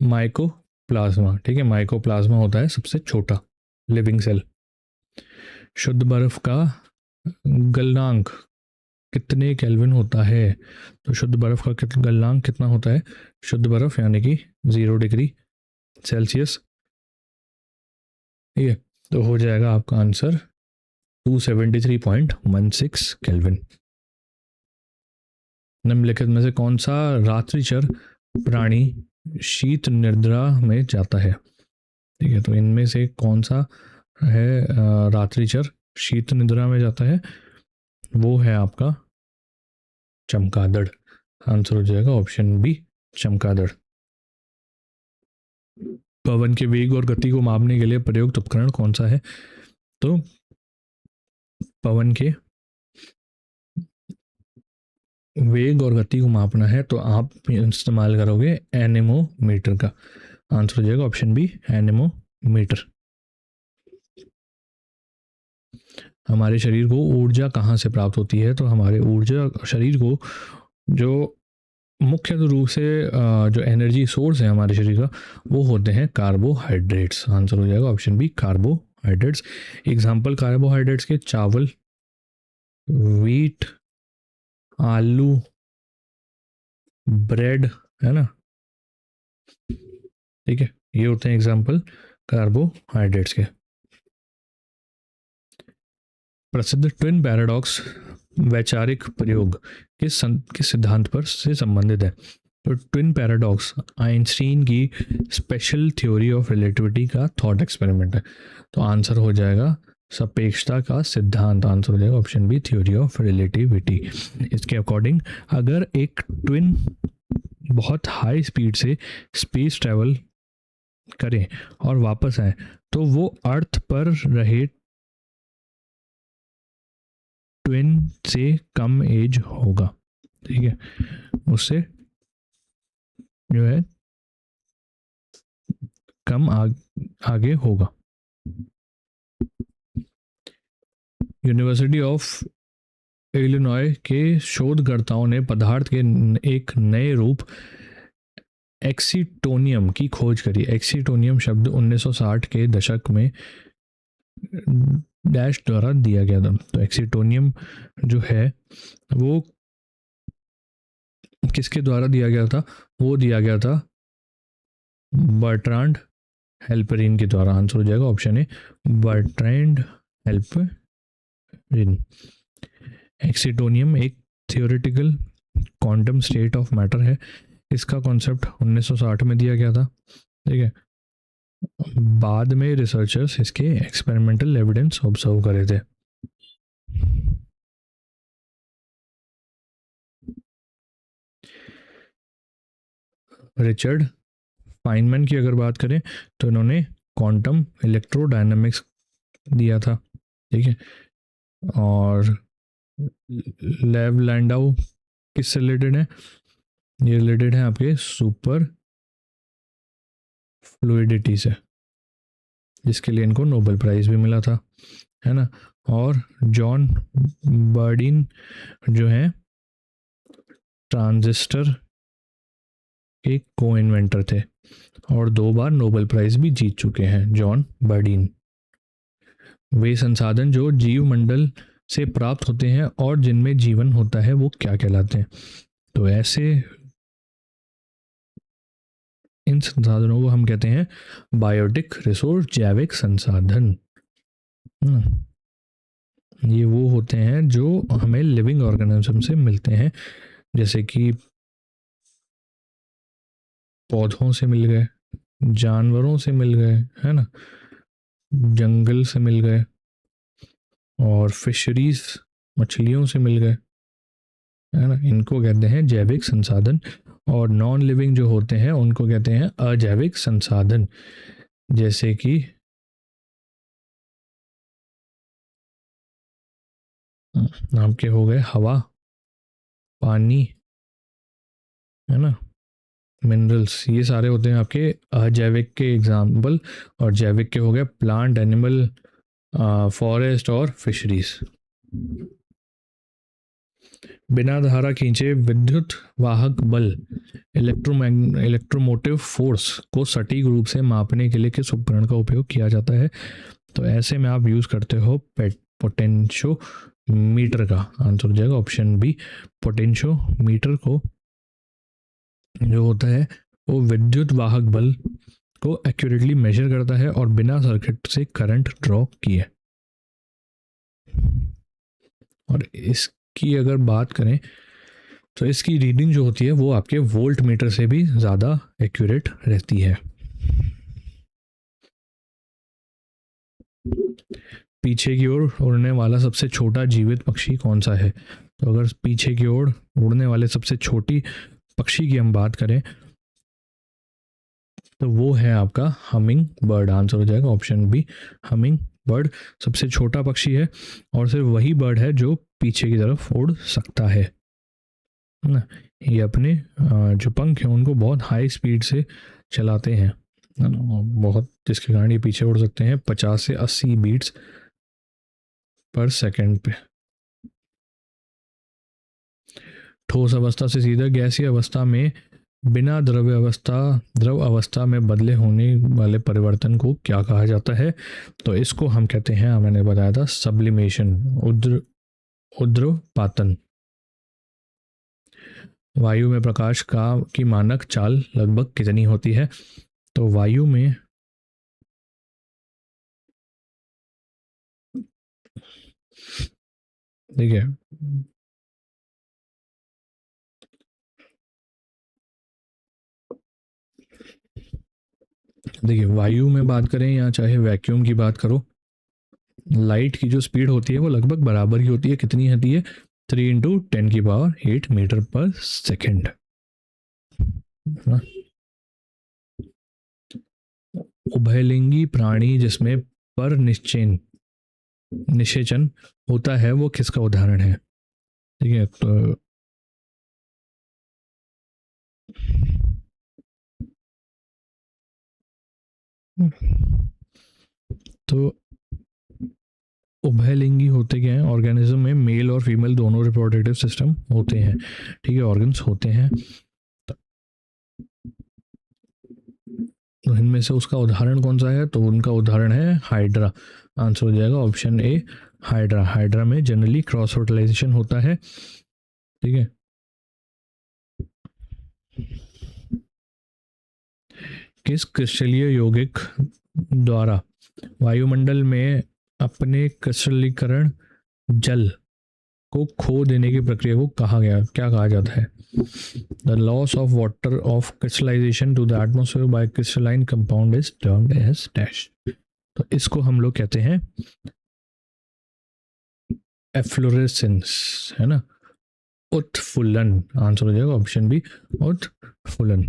माइकोप्लाज्मा, ठीक है। माइकोप्लाज्मा होता है सबसे छोटा लिविंग सेल। शुद्ध बर्फ का गलनांक कितने केल्विन होता है? तो शुद्ध बर्फ का गलनांक कितना होता है? शुद्ध बर्फ यानी कि 0 डिग्री सेल्सियस, ठीक है। तो हो जाएगा आपका आंसर 273.16 केल्विन। निम्नलिखित में से कौन सा रात्रिचर प्राणी शीत निद्रा में जाता है? ठीक है, तो इनमें से कौन सा है रात्रिचर शीत निद्रा में जाता है? वो है आपका चमगादड़। आंसर हो जाएगा ऑप्शन बी, चमगादड़। पवन के वेग और गति को मापने के लिए प्रयुक्त उपकरण कौन सा है? तो पवन के वेग और गति को मापना है तो आप इस्तेमाल करोगे एनेमोमीटर का। आंसर हो जाएगा ऑप्शन बी, एनेमोमीटर। हमारे शरीर को ऊर्जा कहाँ से प्राप्त होती है? तो हमारे ऊर्जा शरीर को जो मुख्य रूप से जो एनर्जी सोर्स है हमारे शरीर का, वो होते हैं कार्बोहाइड्रेट्स। आंसर हो जाएगा option B, carbohydrates. Example carbohydrates के चावल, व्हीट, आलू, ब्रेड, है ना, ठीक है। ये होते हैं एग्जाम्पल कार्बोहाइड्रेट्स के। प्रसिद्ध ट्विन पैराडॉक्स वैचारिक प्रयोग किस सिद्धांत पर से संबंधित है? तो ट्विन पैराडॉक्स आइंस्टीन की स्पेशल थ्योरी ऑफ रिलेटिविटी का थॉट एक्सपेरिमेंट है। तो आंसर हो जाएगा सापेक्षता का सिद्धांत। आंसर हो जाएगा option B, theory of relativity. इसके अकॉर्डिंग अगर एक ट्विन बहुत हाई स्पीड से स्पेस ट्रैवल करें और वापस आए तो वो अर्थ पर रहे ट्विन से कम एज होगा, ठीक है, उससे जो है कम आगे होगा। यूनिवर्सिटी ऑफ इलिनॉय के शोधकर्ताओं ने पदार्थ के एक नए रूप एक्सीटोनियम की खोज करी। एक्सीटोनियम शब्द 1960 के दशक में डैश द्वारा दिया गया था। तो एक्सीटोनियम जो है वो किसके द्वारा दिया गया था? वो दिया गया था बर्ट्रांड हेल्परिन के द्वारा। आंसर हो जाएगा ऑप्शन ए, बर्ट्रांड हेल्परिन। एक्सीटोनियम एक theoretical quantum state of matter है। इसका कॉन्सेप्ट 1960 में दिया गया था, ठीक है। बाद में रिसर्चर्स इसके एक्सपेरिमेंटल एविडेंस ऑब्जर्व करे थे। रिचर्ड फाइनमैन की अगर बात करें तो इन्होंने क्वांटम इलेक्ट्रोडायनामिक्स दिया था, ठीक है। और लेव लैंडाउ किससे रिलेटेड है? ये रिलेटेड है आपके सुपर फ्लूइडिटी से, जिसके लिए इनको नोबेल प्राइज भी मिला था, है ना। और जॉन बर्डीन जो है ट्रांजिस्टर के को इन्वेंटर थे और 2 बार नोबेल प्राइज भी जीत चुके हैं जॉन बर्डीन। वे संसाधन जो जीव मंडल से प्राप्त होते हैं और जिनमें जीवन होता है वो क्या कहलाते हैं? तो ऐसे इन संसाधनों को हम कहते हैं बायोटिक रिसोर्स, जैविक संसाधन। ये वो होते हैं जो हमें लिविंग ऑर्गेनिज्म से मिलते हैं, जैसे कि पौधों से मिल गए, जानवरों से मिल गए, है ना, जंगल से मिल गए, और फिशरीज मछलियों से मिल गए, है ना। इनको कहते हैं जैविक संसाधन। और नॉन लिविंग जो होते हैं उनको कहते हैं अजैविक संसाधन, जैसे कि आपके हो गए हवा, पानी, है ना, मिनरल्स, ये सारे होते हैं आपके अजैविक के एग्जाम्पल। और जैविक के हो गए प्लांट, एनिमल, फॉरेस्ट और फिशरीज। बिना धारा खींचे विद्युत वाहक बल, इलेक्ट्रोमोटिव फोर्स को सटीक रूप से मापने के लिए किस उपकरण का उपयोग किया जाता है? तो ऐसे में आप यूज करते हो पोटेंशियोमीटर का। आंसर हो जाएगा ऑप्शन बी, पोटेंशियोमीटर को जो होता है वो विद्युत वाहक बल को एक्यूरेटली मेजर करता है और बिना सर्किट से करंट ड्रॉ किए। और इसकी अगर बात करें तो इसकी रीडिंग जो होती है वो आपके वोल्ट मीटर से भी ज़्यादा एक्यूरेट रहती है। पीछे की ओर उड़ने वाला सबसे छोटा जीवित पक्षी कौन सा है? तो अगर पीछे की ओर उड़ने वाले सबसे छोटी पक्षी की हम बात करें तो वो है आपका हमिंग बर्ड। आंसर हो जाएगा ऑप्शन बी, हमिंग बर्ड सबसे छोटा पक्षी है और सिर्फ वही बर्ड है जो पीछे की तरफ उड़ सकता है ना। ये अपने जो पंख हैं उनको बहुत हाई स्पीड से चलाते हैं, है ना, और बहुत, जिसके कारण ये पीछे उड़ सकते हैं 50 से 80 बीट्स पर सेकंड पे। ठोस अवस्था से सीधा गैसीय अवस्था में बिना द्रव अवस्था में बदले होने वाले परिवर्तन को क्या कहा जाता है? तो इसको हम कहते हैं, मैंने बताया था, सब्लिमेशन, उद्रपातन। वायु में प्रकाश का की मानक चाल लगभग कितनी होती है? तो वायु में देखिए, वायु में बात करें या चाहे वैक्यूम की बात करो, लाइट की जो स्पीड होती है वो लगभग बराबर ही होती है। कितनी होती है? 3 × 10⁸ मीटर पर सेकेंड। उभयलिंगी प्राणी जिसमें पर निषेचन होता है वो किसका उदाहरण है? ठीक है, तो उभयलिंगी होते क्या हैं? ऑर्गेनिज्म में मेल और फीमेल दोनों रिप्रोडक्टिव सिस्टम होते हैं, ठीक है, ऑर्गन्स होते हैं। तो इनमें से उसका उदाहरण कौन सा है? तो उनका उदाहरण है हाइड्रा। आंसर हो जाएगा ऑप्शन ए, हाइड्रा। हाइड्रा में जनरली क्रॉस फर्टिलाइजेशन होता है, ठीक है। किस क्रिस्टलीय यौगिक द्वारा वायुमंडल में अपने क्रिस्टलीकरण जल को खो देने की प्रक्रिया को क्या कहा जाता है? The loss of water of crystallization to the atmosphere by crystalline compound is termed as dash. तो इसको हम लोग कहते हैं एफ्लोरेसेंस, है ना, उत्फुल्लन। आंसर हो जाएगा ऑप्शन बी, उत्फुल्लन।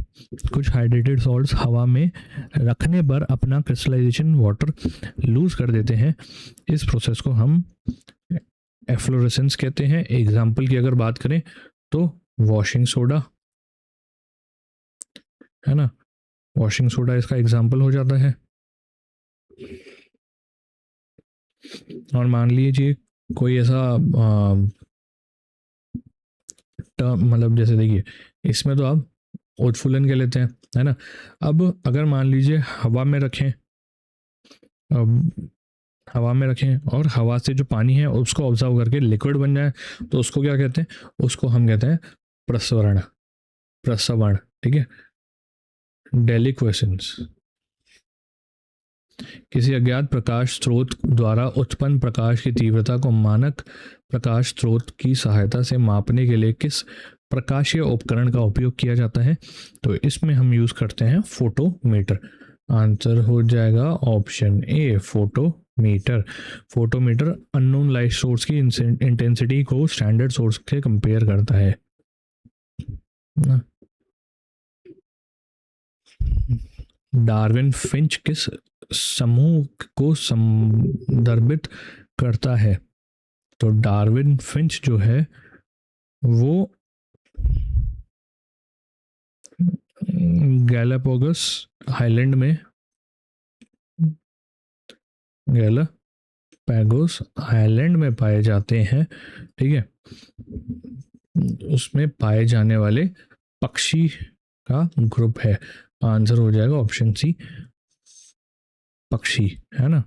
कुछ हाइड्रेटेड सॉल्ट्स हवा में रखने पर अपना क्रिस्टलाइजेशन वाटर लूज कर देते हैं, इस प्रोसेस को हम एफ्लोरेसेंस कहते हैं। एग्जाम्पल की अगर बात करें तो वॉशिंग सोडा, है ना, वॉशिंग सोडा इसका एग्जाम्पल हो जाता है। और मान लीजिए कोई ऐसा मतलब जैसे देखिए, इसमें तो आप उत्फुल्लन के लेते हैं, है ना। अब अगर मान लीजिए अब हवा में रखें और हवा से जो पानी है उसको ऑब्जर्व करके लिक्विड बन जाए, तो उसको क्या कहते हैं? उसको हम कहते हैं प्रसवरण, प्रसवण, ठीक है, डेलिक्वेशंस। किसी अज्ञात प्रकाश स्रोत द्वारा उत्पन्न प्रकाश की तीव्रता को मानक प्रकाश स्रोत की सहायता से मापने के लिए किस प्रकाशीय उपकरण का उपयोग किया जाता है? तो इसमें हम यूज करते हैं फोटोमीटर। आंसर हो जाएगा option A, photometer. Photometer unknown light source की इंटेंसिटी को स्टैंडर्ड सोर्स से कंपेयर करता है ना? डार्विन फिंच किस समूह को संदर्भित करता है? तो डार्विन फिंच जो है वो गैलापागोस आइलैंड में, गैलापागोस आइलैंड में पाए जाते हैं, ठीक है। उसमें पाए जाने वाले पक्षी का ग्रुप है। आंसर हो जाएगा ऑप्शन सी, पक्षी, है ना।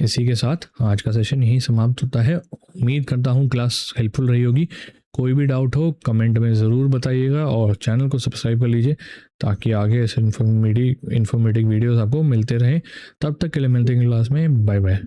इसी के साथ आज का सेशन यहीं समाप्त होता है। उम्मीद करता हूँ क्लास हेल्पफुल रही होगी। कोई भी डाउट हो कमेंट में ज़रूर बताइएगा और चैनल को सब्सक्राइब कर लीजिए ताकि आगे ऐसे इन्फॉर्मेटिव वीडियोस आपको मिलते रहें। तब तक के लिए मिलते हैं क्लास में। Bye bye.